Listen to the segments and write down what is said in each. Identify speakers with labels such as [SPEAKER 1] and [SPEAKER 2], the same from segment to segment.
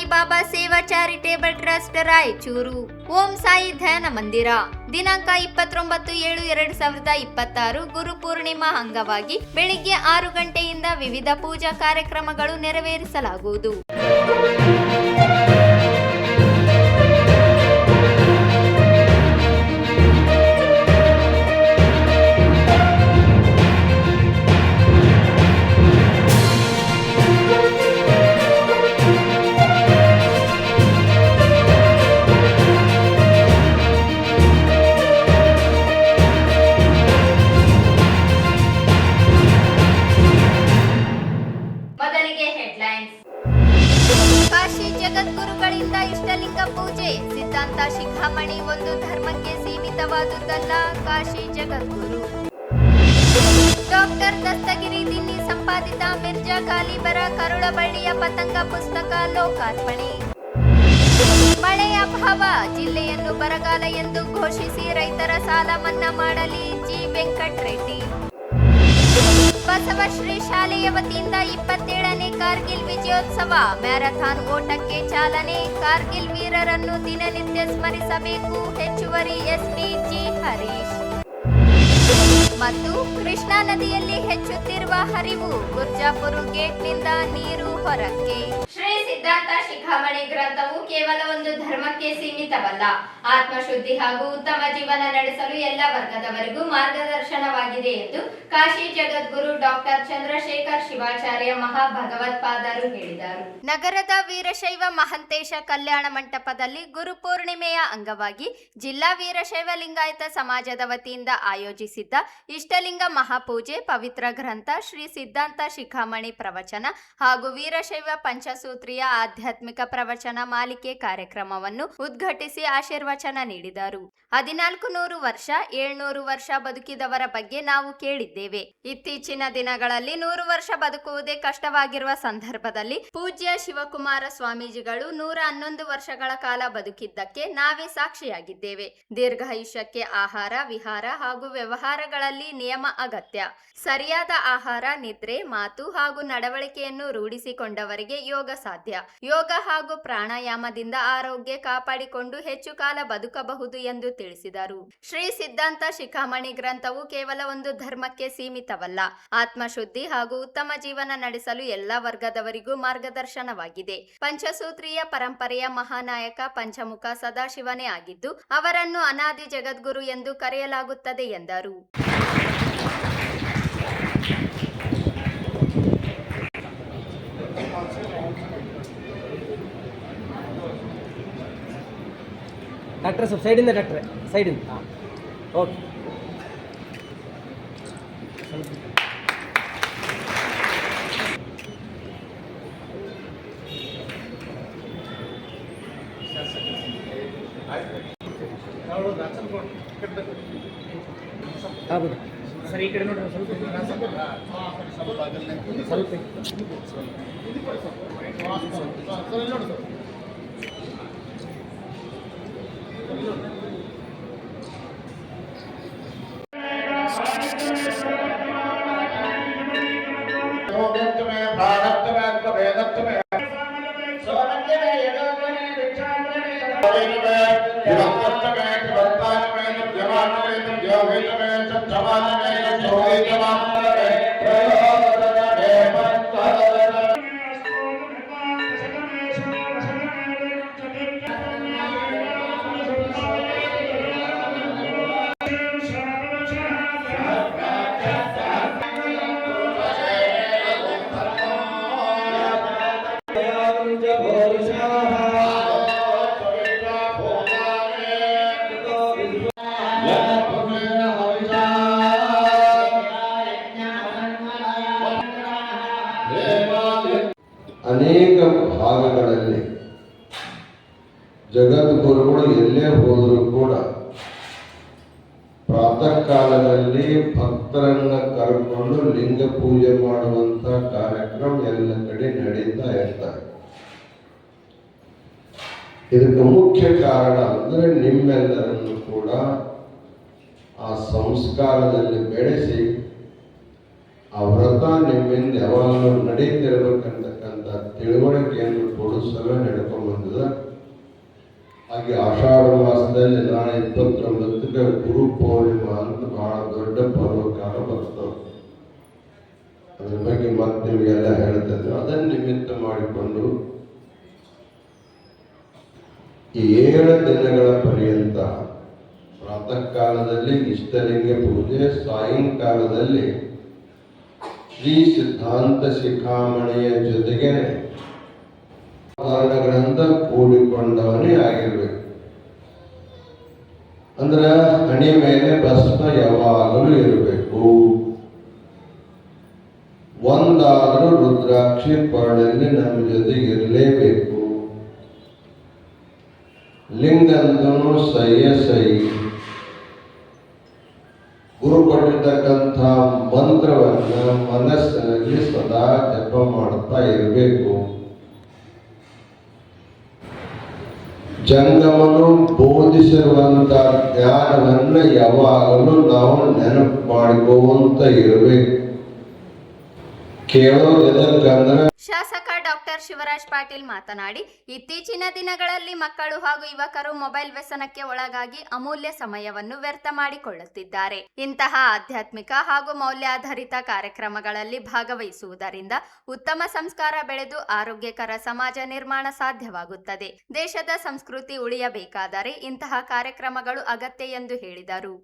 [SPEAKER 1] Saibaba Seva charitable trust Raichur. Om Sai Dhyana Mandir. ದಿನಾಂಕ 29/7/2026 ಗುರು ಪೂರ್ಣಿಮಾ ಅಂಗವಾಗಿ ಬೆಳಿಗ್ಗೆ 6 ಗಂಟೆಯಿಂದ ವಿವಿಧ ಪೂಜಾ ಕಾರ್ಯಕ್ರಮಗಳು ನೆರವೇರಿಸಲಾಗುವುದು. ಕಾಶಿ ಜಗದ್ಗುರುಗಳಿಂದ ಇಷ್ಟಲಿಂಗ ಪೂಜೆ. ಸಿದ್ಧಾಂತ ಶಿಖಾಮಣಿ ಒಂದು ಧರ್ಮಕ್ಕೆ ಸೀಮಿತವಾದುದಲ್ಲ. ಕಾಶಿ ಜಗದ್ಗುರು. ಡಾಕ್ಟರ್ ದಸ್ತಗಿರಿ ದಿನ್ನಿ ಸಂಪಾದಿತ ಮಿರ್ಜಾ ಗಾಲಿಬರ ಕರುಳಬಳ್ಳಿಯ ಪತಂಗ ಪುಸ್ತಕ ಲೋಕಾರ್ಪಣೆ. ಮಳೆಯ ಅಭಾವ, ಜಿಲ್ಲೆಯನ್ನು ಬರಗಾಲ ಎಂದು ಘೋಷಿಸಿ ರೈತರ ಸಾಲ ಮನ್ನಾ ಮಾಡಲಿ ಜಿ ವೆಂಕಟರೆಡ್ಡಿ. ಬಸವಶ್ರೀ ಶಾಲೆಯ ವತಿಯಿಂದ 27ನೇ ಕಾರ್ಗಿಲ್ ವಿಜಯೋತ್ಸವ ಮ್ಯಾರಥಾನ್ ಓಟಕ್ಕೆ ಚಾಲನೆ. ಕಾರ್ಗಿಲ್ ವೀರರನ್ನು ದಿನನಿತ್ಯ ಸ್ಮರಿಸಬೇಕು. ಹೆಚ್ಚುವರಿ ಎಸ್ಪಿ ಜಿ ಹರೀಶ್. ಮತ್ತು ಕೃಷ್ಣಾ ನದಿಯಲ್ಲಿ ಹೆಚ್ಚುತ್ತಿರುವ ಹರಿವು, ಗುರ್ಜಾಪುರ ಗೇಟ್ನಿಂದ ನೀರು ಹೊರಕ್ಕೆ. ಶ್ರೀ ಸಿದ್ಧಾಂತ ಶಿಖಾಮಣಿ ಗ್ರಂಥವು ಕೇವಲ ಒಂದು ಧರ್ಮಕ್ಕೆ ಸೀಮಿತವಲ್ಲ, ಆತ್ಮಶುದ್ಧಿ ಹಾಗೂ ಉತ್ತಮ ಜೀವನ ನಡೆಸಲು ಎಲ್ಲ ವರ್ಗದವರಿಗೂ ಮಾರ್ಗದರ್ಶನವಾಗಿದೆ ಎಂದು ಕಾಶಿ ಜಗದ್ಗುರು ಡಾಕ್ಟರ್ ಚಂದ್ರಶೇಖರ್ ಶಿವಾಚಾರ್ಯ ಮಹಾಭಗವತ್ಪಾದರು ಹೇಳಿದರು. ನಗರದ ವೀರಶೈವ ಮಹಂತೇಶ ಕಲ್ಯಾಣ ಮಂಟಪದಲ್ಲಿ ಗುರು ಪೂರ್ಣಿಮೆಯ ಅಂಗವಾಗಿ ಜಿಲ್ಲಾ ವೀರಶೈವ ಲಿಂಗಾಯತ ಸಮಾಜದ ವತಿಯಿಂದ ಆಯೋಜಿಸಿದ್ದ ಇಷ್ಟಲಿಂಗ ಮಹಾಪೂಜೆ, ಪವಿತ್ರ ಗ್ರಂಥ ಶ್ರೀ ಸಿದ್ಧಾಂತ ಶಿಖಾಮಣಿ ಪ್ರವಚನ ಹಾಗೂ ವೀರಶೈವ ಪಂಚಸೂತ್ರಿಯ ಆಧ್ಯಾತ್ಮಿಕ ಪ್ರವಚನ ಮಾಲಿಕೆ ಕಾರ್ಯಕ್ರಮವನ್ನು ಉದ್ಘಾಟಿಸಿ ಆಶೀರ್ವಚನ ನೀಡಿದರು. 1400 ವರ್ಷ 700 ವರ್ಷ ಬದುಕಿದವರ ಬಗ್ಗೆ ನಾವು ಕೇಳಿದ್ದೇವೆ. ಇತ್ತೀಚಿನ ದಿನಗಳಲ್ಲಿ 100 ವರ್ಷ ಬದುಕುವುದೇ ಕಷ್ಟವಾಗಿರುವ ಸಂದರ್ಭದಲ್ಲಿ ಪೂಜ್ಯ ಶಿವಕುಮಾರ ಸ್ವಾಮೀಜಿಗಳು 111 ವರ್ಷಗಳ ಕಾಲ ಬದುಕಿದ್ದಕ್ಕೆ ನಾವೇ ಸಾಕ್ಷಿಯಾಗಿದ್ದೇವೆ. ದೀರ್ಘಾಯುಷ್ಯಕ್ಕೆ ಆಹಾರ, ವಿಹಾರ ಹಾಗೂ ವ್ಯವಹಾರಗಳಲ್ಲಿ ನಿಯಮ ಅಗತ್ಯ. ಸರಿಯಾದ ಆಹಾರ, ನಿದ್ರೆ, ಮಾತು ಹಾಗೂ ನಡವಳಿಕೆಯನ್ನು ರೂಢಿಸಿಕೊಂಡವರಿಗೆ ಯೋಗ ಸಾಧ್ಯ. ಯೋಗ ಹಾಗೂ ಪ್ರಾಣಾಯಾಮದಿಂದ ಆರೋಗ್ಯ ಕಾಪಾಡಿಕೊಂಡು ಹೆಚ್ಚು ಕಾಲ ಬದುಕಬಹುದು ಎಂದು ತಿಳಿಸಿದರು. ಶ್ರೀ ಸಿದ್ಧಾಂತ ಶಿಖಾಮಣಿ ಗ್ರಂಥವು ಕೇವಲ ಒಂದು ಧರ್ಮಕ್ಕೆ ಸೀಮಿತವಲ್ಲ, ಆತ್ಮಶುದ್ಧಿ ಹಾಗೂ ಉತ್ತಮ ಜೀವನ ನಡೆಸಲು ಎಲ್ಲ ವರ್ಗದವರಿಗೂ ಮಾರ್ಗದರ್ಶನವಾಗಿದೆ. ಪಂಚಸೂತ್ರೀಯ ಪರಂಪರೆಯ ಮಹಾನಾಯಕ ಪಂಚಮುಖ ಸದಾಶಿವನೇ ಆಗಿದ್ದು ಅವರನ್ನು ಅನಾದಿ ಜಗದ್ಗುರು ಎಂದು ಕರೆಯಲಾಗುತ್ತದೆ ಎಂದರು.
[SPEAKER 2] ಡಾಕ್ಟ್ರೆ ಸ್ವಲ್ಪ ಸೈಡಿಂದ, ಡಾಕ್ಟ್ರೆ ಸೈಡಿಂದ. ಹಾಂ, ಓಕೆ. ಹೌದು ಸರ್, ಈ ಕಡೆ ನೋಡ್ರಿ ಸ್ವಲ್ಪ
[SPEAKER 3] ಅನೇಕ ಭಾಗಗಳಲ್ಲಿ ಜಗದ್ಗುರುಗಳು ಎಲ್ಲೇ ಹೋದರೂ ಕೂಡ ಪ್ರಾತಃ ಕಾಲದಲ್ಲಿ ಭಕ್ತರನ್ನ ಕರ್ಕೊಂಡು ಲಿಂಗ ಪೂಜೆ ಮಾಡುವಂತ ಕಾರ್ಯಕ್ರಮ ಎಲ್ಲ ಕಡೆ ನಡೀತಾ ಇರ್ತಾರೆ. ಇದಕ್ಕೆ ಮುಖ್ಯ ಕಾರಣ ಅಂದರೆ ನಿಮ್ಮೆಲ್ಲರನ್ನು ಕೂಡ ಆ ಸಂಸ್ಕಾರದಲ್ಲಿ ಬೆಳೆಸಿ ಆ ವ್ರತ ನಿಮ್ಮಿಂದ ಯಾವಾಗಲೂ ನಡೀತಿರ್ಬೇಕಂತಕ್ಕಂಥ ತಿಳುವಳಿಕೆಯನ್ನು ಕೊಡಿಸ ಸಲ ನಡ್ಕೊಂಡು ಬಂದಿದೆ. ಹಾಗೆ ಆಷಾಢ ಮಾಸದಲ್ಲಿ ನಾಳೆ 29ಕ್ಕೆ ಗುರು ಪೌರ್ಣಿಮಾ ಅಂತ ಬಹಳ ದೊಡ್ಡ ಪರ್ವಕಾಲ ಬರ್ತವೆ. ಅದ್ರ ಬಗ್ಗೆ ಮತ್ತೆ ನಿಮಗೆಲ್ಲ ಹೇಳ್ತೇನೆ. ಅದನ್ನು ನಿಮಿತ್ತ ಮಾಡಿಕೊಂಡು ಈ 7 ದಿನಗಳ ಪರ್ಯಂತ ಪ್ರಾತಃ ಕಾಲದಲ್ಲಿ ಇಷ್ಟಲಿಂಗ ಪೂಜೆ, ಸಾಯಂಕಾಲದಲ್ಲಿ ಶ್ರೀ ಸಿದ್ಧಾಂತ ಶಿಖಾಮಣಿಯ ಜೊತೆಗೆ ಕಾರಣಗಳಿಂದ ಕೂಡಿಕೊಂಡವನೇ ಆಗಿರ್ಬೇಕು. ಅಂದ್ರೆ ಹಣೆ ಮೇಲೆ ಭಸ್ಮ ಯಾವಾಗಲೂ ಇರಬೇಕು. ಒಂದಾದರೂ ರುದ್ರಾಕ್ಷಿ ಪರ್ಣಲ್ಲಿ ನಮ್ಮ ಜೊತೆಗೆ ಇರಲೇಬೇಕು. ಲಿಂಗಂತನೂ ಸೈ ಗುರು ಕೊಟ್ಟಿರ್ತಕ್ಕಂಥ ಮಂತ್ರವನ್ನ ಮನಸ್ಸಿನಲ್ಲಿ ಸದಾ ಜಪ ಮಾಡ್ತಾ ಇರಬೇಕು. ಜಂಗಮನು ಬೋಧಿಸಿರುವಂತ ಜ್ಞಾನವನ್ನ ಯಾವಾಗಲೂ ನಾವು ನೆನಪು ಮಾಡಿಕೊಂತ ಇರಬೇಕು. ಕೇಳೋದಕ್ಕಂದ್ರೆ
[SPEAKER 1] ಶಾಸಕ ಡಾಕ್ಟರ್ ಶಿವರಾಜ್ ಪಾಟೀಲ್ ಮಾತನಾಡಿ, ಇತ್ತೀಚಿನ ದಿನಗಳಲ್ಲಿ ಮಕ್ಕಳು ಹಾಗೂ ಯುವಕರು ಮೊಬೈಲ್ ವ್ಯಸನಕ್ಕೆ ಒಳಗಾಗಿ ಅಮೂಲ್ಯ ಸಮಯವನ್ನು ವ್ಯರ್ಥ ಮಾಡಿಕೊಳ್ಳುತ್ತಿದ್ದಾರೆ. ಇಂತಹ ಆಧ್ಯಾತ್ಮಿಕ ಹಾಗೂ ಮೌಲ್ಯಾಧಾರಿತ ಕಾರ್ಯಕ್ರಮಗಳಲ್ಲಿ ಭಾಗವಹಿಸುವುದರಿಂದ ಉತ್ತಮ ಸಂಸ್ಕಾರ ಬೆಳೆದು ಆರೋಗ್ಯಕರ ಸಮಾಜ ನಿರ್ಮಾಣ ಸಾಧ್ಯವಾಗುತ್ತದೆ. ದೇಶದ ಸಂಸ್ಕೃತಿ ಉಳಿಯಬೇಕಾದರೆ ಇಂತಹ ಕಾರ್ಯಕ್ರಮಗಳು ಅಗತ್ಯ ಎಂದು ಹೇಳಿದರು.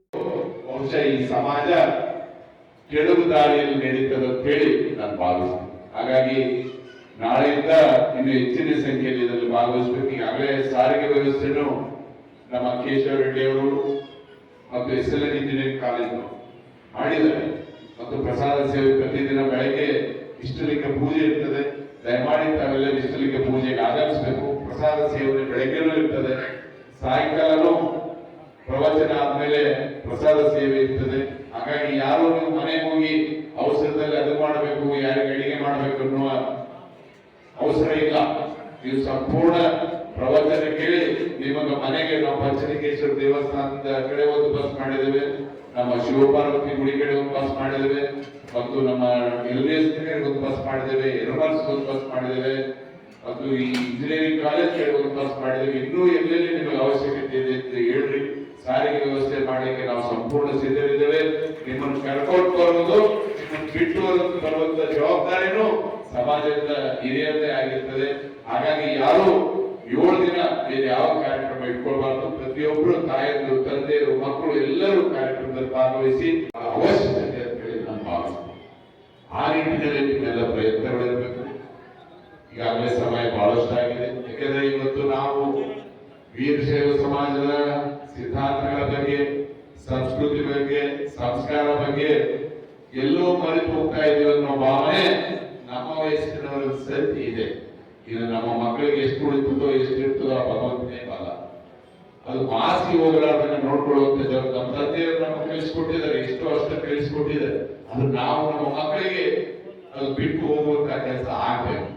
[SPEAKER 4] ಕೆಳಗು ದಾರಿಯಲ್ಲಿ ನಡೀತದೆ ಅಂತ ಹೇಳಿ ನಾನು ಭಾವಿಸ್ತೇನೆ. ಹಾಗಾಗಿ ನಾಳೆಯಿಂದ ಇನ್ನು ಹೆಚ್ಚಿನ ಸಂಖ್ಯೆಯಲ್ಲಿ ಇದರಲ್ಲಿ ಭಾಗವಹಿಸಬೇಕು. ಈಗಾಗಲೇ ಸಾರಿಗೆ ವ್ಯವಸ್ಥೆಯನ್ನು ನಮ್ಮ ಕೇಶವ ರೆಡ್ಡಿ ಅವರು ಮತ್ತು SLN ಇಂಜಿನಿಯರಿಂಗ್ ಕಾಲೇಜು ಮಾಡಿದ್ದಾರೆ. ಮತ್ತು ಪ್ರಸಾದ ಸೇವೆ ಪ್ರತಿದಿನ ಬೆಳಗ್ಗೆ ಇಷ್ಟಲಿಂಗ ಪೂಜೆ ಇರ್ತದೆ. ದಯಮಾಡಿ ತಾವೆಲ್ಲ ಇಷ್ಟಲಿಂಗ ಪೂಜೆಗೆ ಆಗಮಿಸಬೇಕು. ಪ್ರಸಾದ ಸೇವನೆ ಬೆಳಗ್ಗೆನೂ ಇರ್ತದೆ, ಸಾಯಂಕಾಲನೂ ಪ್ರವಚನ ಆದ್ಮೇಲೆ ಪ್ರಸಾದ ಸೇವೆ ಇರ್ತದೆ. ಹಾಗಾಗಿ ಯಾರು ನೀವು ಮನೆಗೆ ಹೋಗಿ ಅವಸರದಲ್ಲಿ ಅದು ಮಾಡಬೇಕು, ಯಾರಿಗೆ ಅಡಿಗೆ ಮಾಡಬೇಕು ಅನ್ನುವ ಅವಸರ ಇಲ್ಲ. ನೀವು ಸಂಪೂರ್ಣ ಪ್ರವಚನ ಕೇಳಿ ನಿಮಗೆ ಮನೆಗೆ ನಾವು ಪಂಚಲಿಂಗೇಶ್ವರ ದೇವಸ್ಥಾನದ ಕಡೆ ಒಂದು ಬಸ್ ಮಾಡಿದ್ದೇವೆ, ನಮ್ಮ ಶಿವಪಾರ್ವತಿ ಗುಡಿ ಕಡೆ ಒಂದು ಬಸ್ ಮಾಡಿದ್ದೇವೆ, ಮತ್ತು ನಮ್ಮ LVS ಒಂದು ಬಸ್ ಮಾಡಿದ್ದೇವೆ, ಎರಮಲ್ಸ್ ಒಂದು ಬಸ್ ಮಾಡಿದ್ದೇವೆ, ಮತ್ತು ಈ ಇಂಜಿನಿಯರಿಂಗ್ ಕಾಲೇಜ್ ಕಡೆ ಒಂದು ಬಸ್ ಮಾಡಿದ್ದೇವೆ. ಇನ್ನೂ ಎಲ್ಲೆಲ್ಲಿ ನಿಮಗೆ ಅವಶ್ಯಕತೆ ಇದೆ ಅಂತ ಹೇಳ್ರಿ. ಸಾರಿಗೆ ವ್ಯವಸ್ಥೆ ಮಾಡಲಿಕ್ಕೆ ನಾವು ಸಂಪೂರ್ಣ ಸಿದ್ಧರಿದ್ದೇವೆ. ನಿಮ್ಮನ್ನು ಕರ್ಕೊಂಡು ಬರುವುದು, ನಿಮ್ಮನ್ನು ಬಿಟ್ಟು ಬರುವಂತ ಜವಾಬ್ದಾರಿನೂ ಸಮಾಜದ ಹಿರಿಯರದೇ ಆಗಿರ್ತದೆ. ಹಾಗಾಗಿ ಯಾರು 7 ದಿನ ಬೇರೆ ಯಾವ ಕಾರ್ಯಕ್ರಮ ಇಟ್ಕೊಳ್ಬಾರ್ದು. ಪ್ರತಿಯೊಬ್ಬರು ತಾಯಂದಿರು, ತಂದೆಯರು, ಮಕ್ಕಳು ಎಲ್ಲರೂ ಕಾರ್ಯಕ್ರಮದಲ್ಲಿ ಭಾಗವಹಿಸಿ ಅವಶ್ಯಕತೆ ಅಂತ ಹೇಳಿ ನಾನು ಭಾವಿಸ್ತೇನೆ. ಆ ನಿಟ್ಟಿನಲ್ಲಿ ನಿಮ್ಮೆಲ್ಲ ಪ್ರಯತ್ನಗಳಿರಬೇಕು. ಈಗಾಗಲೇ ಸಮಯ ಬಹಳಷ್ಟು ಆಗಿದೆ. ಯಾಕಂದ್ರೆ ಇವತ್ತು ನಾವು ವೀರಶೈವ ಸಮಾಜದ ಸಿದ್ಧಾಂತಗಳ ಬಗ್ಗೆ, ಸಂಸ್ಕೃತಿ ಬಗ್ಗೆ, ಸಂಸ್ಕಾರ ಬಗ್ಗೆ ಎಲ್ಲೋ ಮರೆತು ಹೋಗ್ತಾ ಇದೀವಿ ಅನ್ನೋ ಭಾವನೆ ನಮ್ಮ ವಯಸ್ಸಿನವರ ಸತ್ಯ ಇದೆ. ಇದು ನಮ್ಮ ಮಕ್ಕಳಿಗೆ ಎಷ್ಟು ಉಳಿತದೋ ಎಷ್ಟು ಇರ್ತದೋ ಆ ಭಗವಂತನೇ ಬಲ. ಅದು ಮಾಸಿ ಹೋಗಲಾರ್ದನ್ನ ನೋಡ್ಕೊಳ್ಳುವಂತ ಜವಾಬ್ದಾರಿ ನಮ್ಮ ತಂದೆಯವರು ನಮಗೆ ಕಲಿಸಿಕೊಟ್ಟಿದ್ದಾರೆ. ಎಷ್ಟು ಅಷ್ಟು ಕಲಿಸಿಕೊಟ್ಟಿದ್ದಾರೆ. ಅದು ನಾವು ನಮ್ಮ ಮಕ್ಕಳಿಗೆ ಅದು ಬಿಟ್ಟು ಹೋಗುವಂತ ಕೆಲಸ ಆಗ್ಬೇಕು.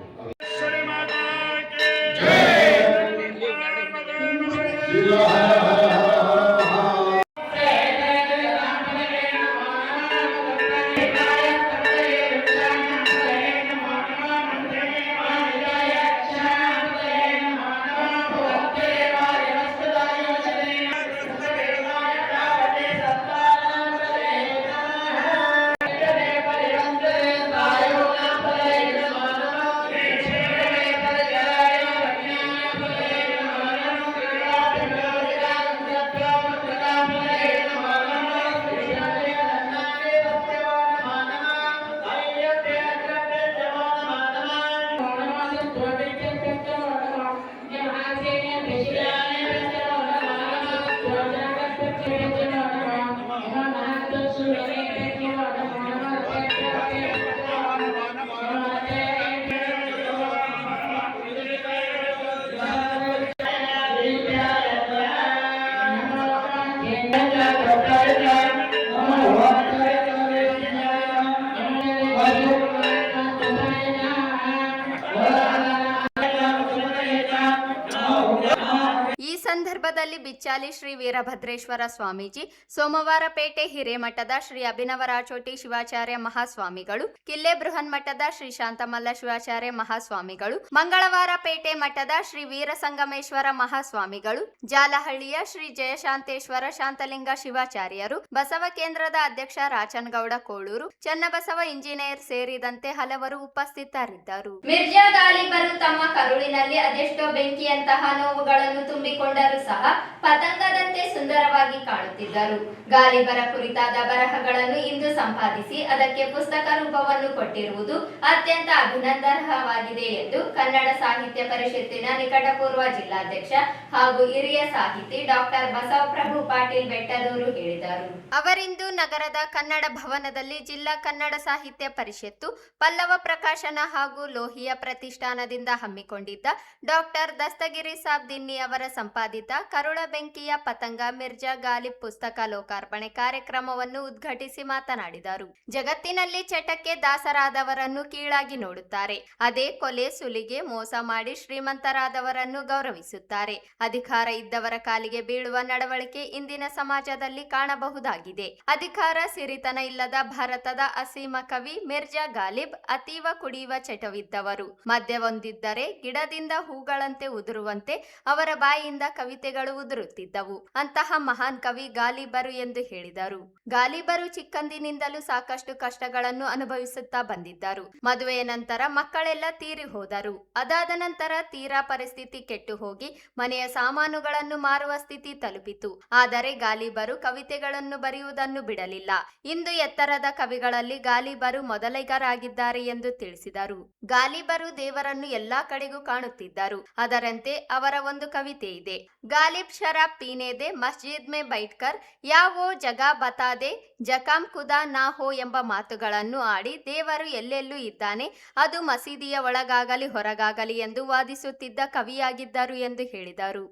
[SPEAKER 1] ಸಂದರ್ಭದಲ್ಲಿ ಬಿಚ್ಚಾಲಿ ಶ್ರೀ ವೀರಭದ್ರೇಶ್ವರ ಸ್ವಾಮೀಜಿ, ಸೋಮವಾರಪೇಟೆ ಹಿರೇಮಠದ ಶ್ರೀ ಅಭಿನವರಾಚೋಟಿ ಶಿವಾಚಾರ್ಯ ಮಹಾಸ್ವಾಮಿಗಳು, ಕಿಲ್ಲೆ ಬೃಹನ್ಮಠದ ಶ್ರೀ ಶಾಂತಮಲ್ಲ ಶಿವಾಚಾರ್ಯ ಮಹಾಸ್ವಾಮಿಗಳು, ಮಂಗಳವಾರಪೇಟೆ ಮಠದ ಶ್ರೀ ವೀರಸಂಗಮೇಶ್ವರ ಮಹಾಸ್ವಾಮಿಗಳು, ಜಾಲಹಳ್ಳಿಯ ಶ್ರೀ ಜಯಶಾಂತೇಶ್ವರ ಶಾಂತಲಿಂಗ ಶಿವಾಚಾರ್ಯರು, ಬಸವ ಕೇಂದ್ರದ ಅಧ್ಯಕ್ಷ ರಾಚನಗೌಡ ಕೋಳೂರು, ಚನ್ನಬಸವ ಇಂಜಿನಿಯರ್ ಸೇರಿದಂತೆ ಹಲವರು ಉಪಸ್ಥಿತರಿದ್ದರು. ಮಿರ್ಜಾ ಗಾಲಿಬರು ತಮ್ಮ ಕರುಳಿನಲ್ಲಿ ಅದೆಷ್ಟೋ ಬೆಂಕಿಯಂತಹ ನೋವುಗಳನ್ನು ತುಂಬಿಕೊಂಡರೂ ಸಹ ಪತಂಗದಂತೆ ಸುಂದರವಾಗಿ ಕಾಣುತ್ತಿದ್ದರು. ಗಾಲಿಬರ ಕುರಿತಾದ ಬರಹಗಳನ್ನು ಇಂದು ಸಂಪಾದಿಸಿ ಅದಕ್ಕೆ ಪುಸ್ತಕ ರೂಪವನ್ನು ಕೊಟ್ಟಿರುವುದು ಅತ್ಯಂತ ಅಭಿನಂದನಾರ್ಹವಾಗಿದೆ ಎಂದು ಕನ್ನಡ ಸಾಹಿತ್ಯ ಪರಿಷತ್ತಿನ ನಿಕಟಪೂರ್ವ ಜಿಲ್ಲಾಧ್ಯಕ್ಷ ಹಾಗೂ ಹಿರಿಯ ಸಾಹಿತಿ ಡಾಕ್ಟರ್ ಬಸವಪ್ರಭು ಪಾಟೀಲ್ ಬೆಟ್ಟದೂರು ಹೇಳಿದರು. ಅವರಿಂದು ನಗರದ ಕನ್ನಡ ಭವನದಲ್ಲಿ ಜಿಲ್ಲಾ ಕನ್ನಡ ಸಾಹಿತ್ಯ ಪರಿಷತ್ತು, ಪಲ್ಲವ ಪ್ರಕಾಶನ ಹಾಗೂ ಲೋಹಿಯ ಪ್ರತಿಷ್ಠಾನದಿಂದ ಹಮ್ಮಿಕೊಂಡಿದ್ದ ಡಾಕ್ಟರ್ ದಸ್ತಗಿರಿ ಸಾಬ್ ದಿನ್ನಿ ಅವರ ಸಂಪಾದಿತ ಕರುಳ ಬೆಂಕಿಯ ಪತಂಗ ಮಿರ್ಜಾ ಗಾಲಿಬ್ ಪುಸ್ತಕ ಲೋಕಾರ್ಪಣೆ ಕಾರ್ಯಕ್ರಮವನ್ನು ಉದ್ಘಾಟಿಸಿ ಮಾತನಾಡಿದರು. ಜಗತ್ತಿನಲ್ಲಿ ಚಟಕ್ಕೆ ದಾಸರಾದವರನ್ನು ಕೀಳಾಗಿ ನೋಡುತ್ತಾರೆ. ಅದೇ ಕೊಲೆ, ಸುಲಿಗೆ, ಮೋಸ ಮಾಡಿ ಶ್ರೀಮಂತರಾದವರನ್ನು ಗೌರವಿಸುತ್ತಾರೆ. ಅಧಿಕಾರ ಇದ್ದವರ ಕಾಲಿಗೆ ಬೀಳುವ ನಡವಳಿಕೆ ಇಂದಿನ ಸಮಾಜದಲ್ಲಿ ಕಾಣಬಹುದಾಗಿದೆ. ಅಧಿಕಾರ, ಸಿರಿತನ ಇಲ್ಲದ ಭಾರತದ ಅಸೀಮ ಕವಿ ಮಿರ್ಜಾ ಗಾಲಿಬ್ ಅತೀವ ಕುಡಿಯುವ ಚಟವಿದ್ದವರು. ಮದ್ಯವೊಂದಿದ್ದರೆ ಗಿಡದಿಂದ ಹೂಗಳಂತೆ ಉದುರುವಂತೆ ಅವರ ಬಾಯಿಯಿಂದ ಕವಿತೆಗಳು ಉದುರುತ್ತಿದ್ದವು. ಅಂತಹ ಮಹಾನ್ ಕವಿ ಗಾಲಿಬರು ಎಂದು ಹೇಳಿದರು. ಗಾಲಿಬರು ಚಿಕ್ಕಂದಿನಿಂದಲೂ ಸಾಕಷ್ಟು ಕಷ್ಟಗಳನ್ನು ಅನುಭವಿಸುತ್ತಾ ಬಂದಿದ್ದರು. ಮದುವೆಯ ನಂತರ ಮಕ್ಕಳೆಲ್ಲ ತೀರಿ ಹೋದರು. ಅದಾದ ನಂತರ ತೀರಾ ಪರಿಸ್ಥಿತಿ ಕೆಟ್ಟು ಹೋಗಿ ಮನೆಯ ಸಾಮಾನುಗಳನ್ನು ಮಾರುವ ಸ್ಥಿತಿ ತಲುಪಿತು. ಆದರೆ ಗಾಲಿಬರು ಕವಿತೆಗಳನ್ನು ಬರೆಯುವುದನ್ನು ಬಿಡಲಿಲ್ಲ. ಇಂದು ಎತ್ತರದ ಕವಿಗಳಲ್ಲಿ ಗಾಲಿಬರು ಮೊದಲಿಗರಾಗಿದ್ದಾರೆ ಎಂದು ತಿಳಿಸಿದರು. ಗಾಲಿಬರು ದೇವರನ್ನು ಎಲ್ಲಾ ಕಡೆಗೂ ಕಾಣುತ್ತಿದ್ದರು. ಅದರಂತೆ ಅವರ ಒಂದು ಕವಿತೆ ಇದೆ. ಗಾಲಿಬ್ ಶರಾಬ್ ಪೀನೆ ದೆ ಮಸ್ಜಿದ್ ಮೇ ಬೈಠ್ಕರ್ ಯಾ ವೋ ಜಗಾ ಬತಾ ದೆ ಜಕಾಂ ಖುದಾ ನಾ ಹೋ ಎಂಬ ಮಾತುಗಳನ್ನು ಆಡಿ ದೇವರು ಎಲ್ಲೆಲ್ಲೂ ಇದ್ದಾನೆ, ಅದು ಮಸೀದಿಯ ಒಳಗಾಗಲಿ ಹೊರಗಾಗಲಿ ಎಂದು ವಾದಿಸುತ್ತಿದ್ದ ಕವಿಯಾಗಿದ್ದರು ಎಂದು ಹೇಳಿದರು.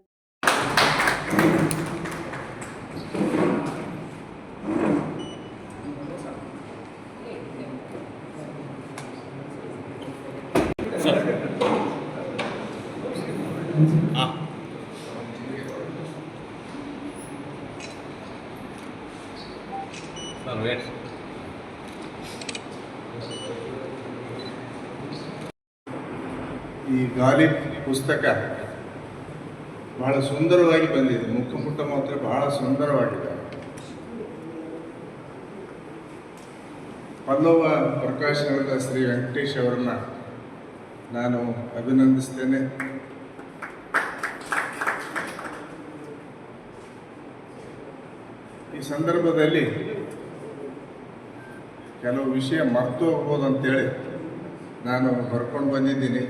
[SPEAKER 5] ಈ ಗಾಲಿಬ್ ಪುಸ್ತಕ ಬಹಳ ಸುಂದರವಾಗಿ ಬಂದಿದೆ. ಮುಖಪುಟ ಮಾತ್ರ ಬಹಳ ಸುಂದರವಾಗಿದೆ. ಪಲ್ಲವ ಪ್ರಕಾಶನದ ಶ್ರೀ ವೆಂಕಟೇಶ್ ಅವರನ್ನ ನಾನು ಅಭಿನಂದಿಸ್ತೇನೆ. ಈ ಸಂದರ್ಭದಲ್ಲಿ ಕೆಲವು ವಿಷಯ ಮರೆತು ಹೋಗ್ಬೋದು ಅಂತೇಳಿ ನಾನು ಬರ್ಕೊಂಡು ಬಂದಿದ್ದೀನಿ.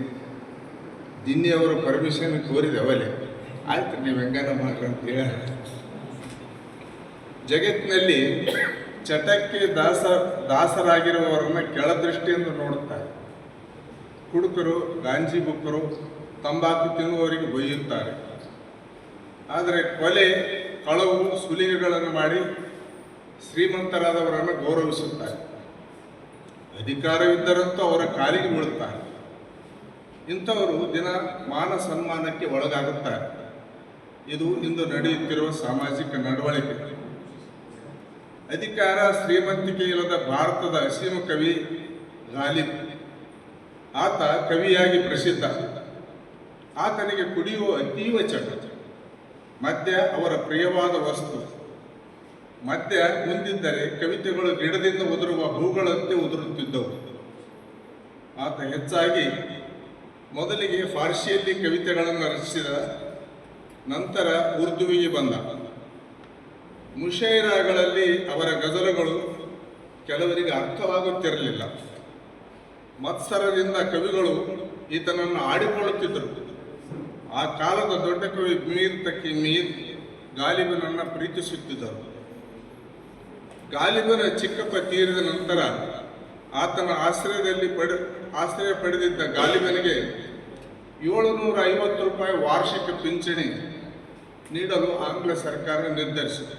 [SPEAKER 5] ದಿನ್ನಿ ಅವರು ಪರ್ಮಿಷನ್ ಕೋರಿದೆ ಅವಲೇ, ಆಯ್ತು ನೀವು ಹೆಂಗಾನ ಮಾಡ್ರಿ ಅಂತೇಳಿ. ಜಗತ್ತಿನಲ್ಲಿ ಚಟಕ್ಕೆ ದಾಸರಾಗಿರುವವರನ್ನ ಕೆಳದೃಷ್ಟಿಯಿಂದ ನೋಡುತ್ತಾರೆ. ಕುಡುಕರು, ಗಾಂಜಿ ಬುಕ್ಕರು, ತಂಬಾಕು ತಿನ್ನುವವರಿಗೆ ಬೈಯುತ್ತಾರೆ. ಆದರೆ ಕೊಲೆ, ಕಳವು, ಸುಲಿಗೆಗಳನ್ನು ಮಾಡಿ ಶ್ರೀಮಂತರಾದವರನ್ನು ಗೌರವಿಸುತ್ತಾರೆ. ಅಧಿಕಾರವಿದ್ದರಂತೂ ಅವರ ಕಾಲಿಗೆ ಬೀಳುತ್ತಾರೆ. ಇಂಥವರು ದಿನ ಮಾನ ಸನ್ಮಾನಕ್ಕೆ ಒಳಗಾಗುತ್ತಾರೆ. ಇದು ಇಂದು ನಡೆಯುತ್ತಿರುವ ಸಾಮಾಜಿಕ ನಡವಳಿಕೆ. ಅಧಿಕಾರ, ಶ್ರೀಮಂತಿಕೆ ಇಲ್ಲದ ಭಾರತದ ಅಸೀಮ ಕವಿ ಗಾಲಿಬ್. ಆತ ಕವಿಯಾಗಿ ಪ್ರಸಿದ್ಧ. ಆತನಿಗೆ ಕುಡಿಯುವ ಅತೀವ ಚಟ. ಮದ್ಯ ಅವರ ಪ್ರಿಯವಾದ ವಸ್ತು. ಮದ್ಯ ಮುಂದಿದ್ದರೆ ಕವಿತೆಗಳು ಗಿಡದಿಂದ ಉದುರುವ ಹೂಗಳಂತೆ ಉದುರುತ್ತಿದ್ದವು. ಆತ ಹೆಚ್ಚಾಗಿ ಮೊದಲಿಗೆ ಫಾರ್ಸಿಯಲ್ಲಿ ಕವಿತೆಗಳನ್ನು ರಚಿಸಿದ, ನಂತರ ಉರ್ದುವಿಗೆ ಬಂದ. ಮುಷೈರಾಗಳಲ್ಲಿ ಅವರ ಗಜಲುಗಳು ಕೆಲವರಿಗೆ ಅರ್ಥವಾಗುತ್ತಿರಲಿಲ್ಲ. ಮತ್ಸರದಿಂದ ಕವಿಗಳು ಈತನನ್ನು ಆಡಿಕೊಳ್ಳುತ್ತಿದ್ದರು. ಆ ಕಾಲದ ದೊಡ್ಡ ಕವಿ ಮೀರ್ ತಕಿ ಮೀರ್ ಗಾಲಿಬನನ್ನು ಪ್ರೀತಿಸುತ್ತಿದ್ದರು. ಗಾಲಿಬನ ಚಿಕ್ಕಪ್ಪ ತೀರಿದ ನಂತರ ಆತನ ಆಶ್ರಯ ಪಡೆದಿದ್ದ ಗಾಲಿಬನಿಗೆ 750 ರೂಪಾಯಿ ವಾರ್ಷಿಕ ಪಿಂಚಣಿ ನೀಡಲು ಆಂಗ್ಲ ಸರ್ಕಾರ ನಿರ್ಧರಿಸಿದೆ.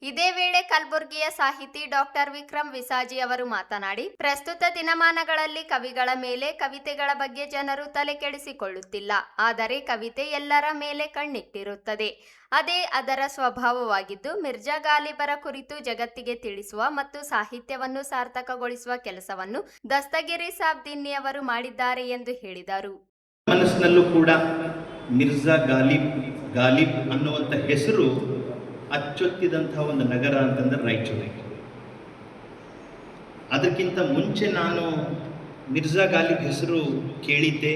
[SPEAKER 1] ಇದೇ ವೇಳೆ ಕಲಬುರಗಿಯ ಸಾಹಿತಿ ಡಾಕ್ಟರ್ ವಿಕ್ರಮ್ ವಿಸಾಜಿ ಅವರು ಮಾತನಾಡಿ, ಪ್ರಸ್ತುತ ದಿನಮಾನಗಳಲ್ಲಿ ಕವಿಗಳ ಮೇಲೆ, ಕವಿತೆಗಳ ಬಗ್ಗೆ ಜನರು ತಲೆ ಕೆಡಿಸಿಕೊಳ್ಳುತ್ತಿಲ್ಲ. ಆದರೆ ಕವಿತೆ ಎಲ್ಲರ ಮೇಲೆ ಕಣ್ಣಿಟ್ಟಿರುತ್ತದೆ. ಅದೇ ಅದರ ಸ್ವಭಾವವಾಗಿದ್ದು, ಮಿರ್ಜಾ ಗಾಲಿಬರ ಕುರಿತು ಜಗತ್ತಿಗೆ ತಿಳಿಸುವ ಮತ್ತು ಸಾಹಿತ್ಯವನ್ನು ಸಾರ್ಥಕಗೊಳಿಸುವ ಕೆಲಸವನ್ನು ದಸ್ತಗಿರಿ ಸಾಬ್ ದಿನ್ನಿ ಅವರು ಮಾಡಿದ್ದಾರೆ ಎಂದು ಹೇಳಿದರು.
[SPEAKER 6] ಮನಸ್ಸಿನಲ್ಲೂ ಕೂಡ ಮಿರ್ಜಾ ಗಾಲಿಬ್ ಅನ್ನುವಂಥ ಹೆಸರು ಅಚ್ಚೊತ್ತಿದಂತಹ ಒಂದು ನಗರ ಅಂತಂದ್ರೆ ರಾಯಚೂರಿಗೆ. ಅದಕ್ಕಿಂತ ಮುಂಚೆ ನಾನು ಮಿರ್ಜಾ ಗಾಲಿಬ್ ಹೆಸರು ಕೇಳಿದ್ದೆ.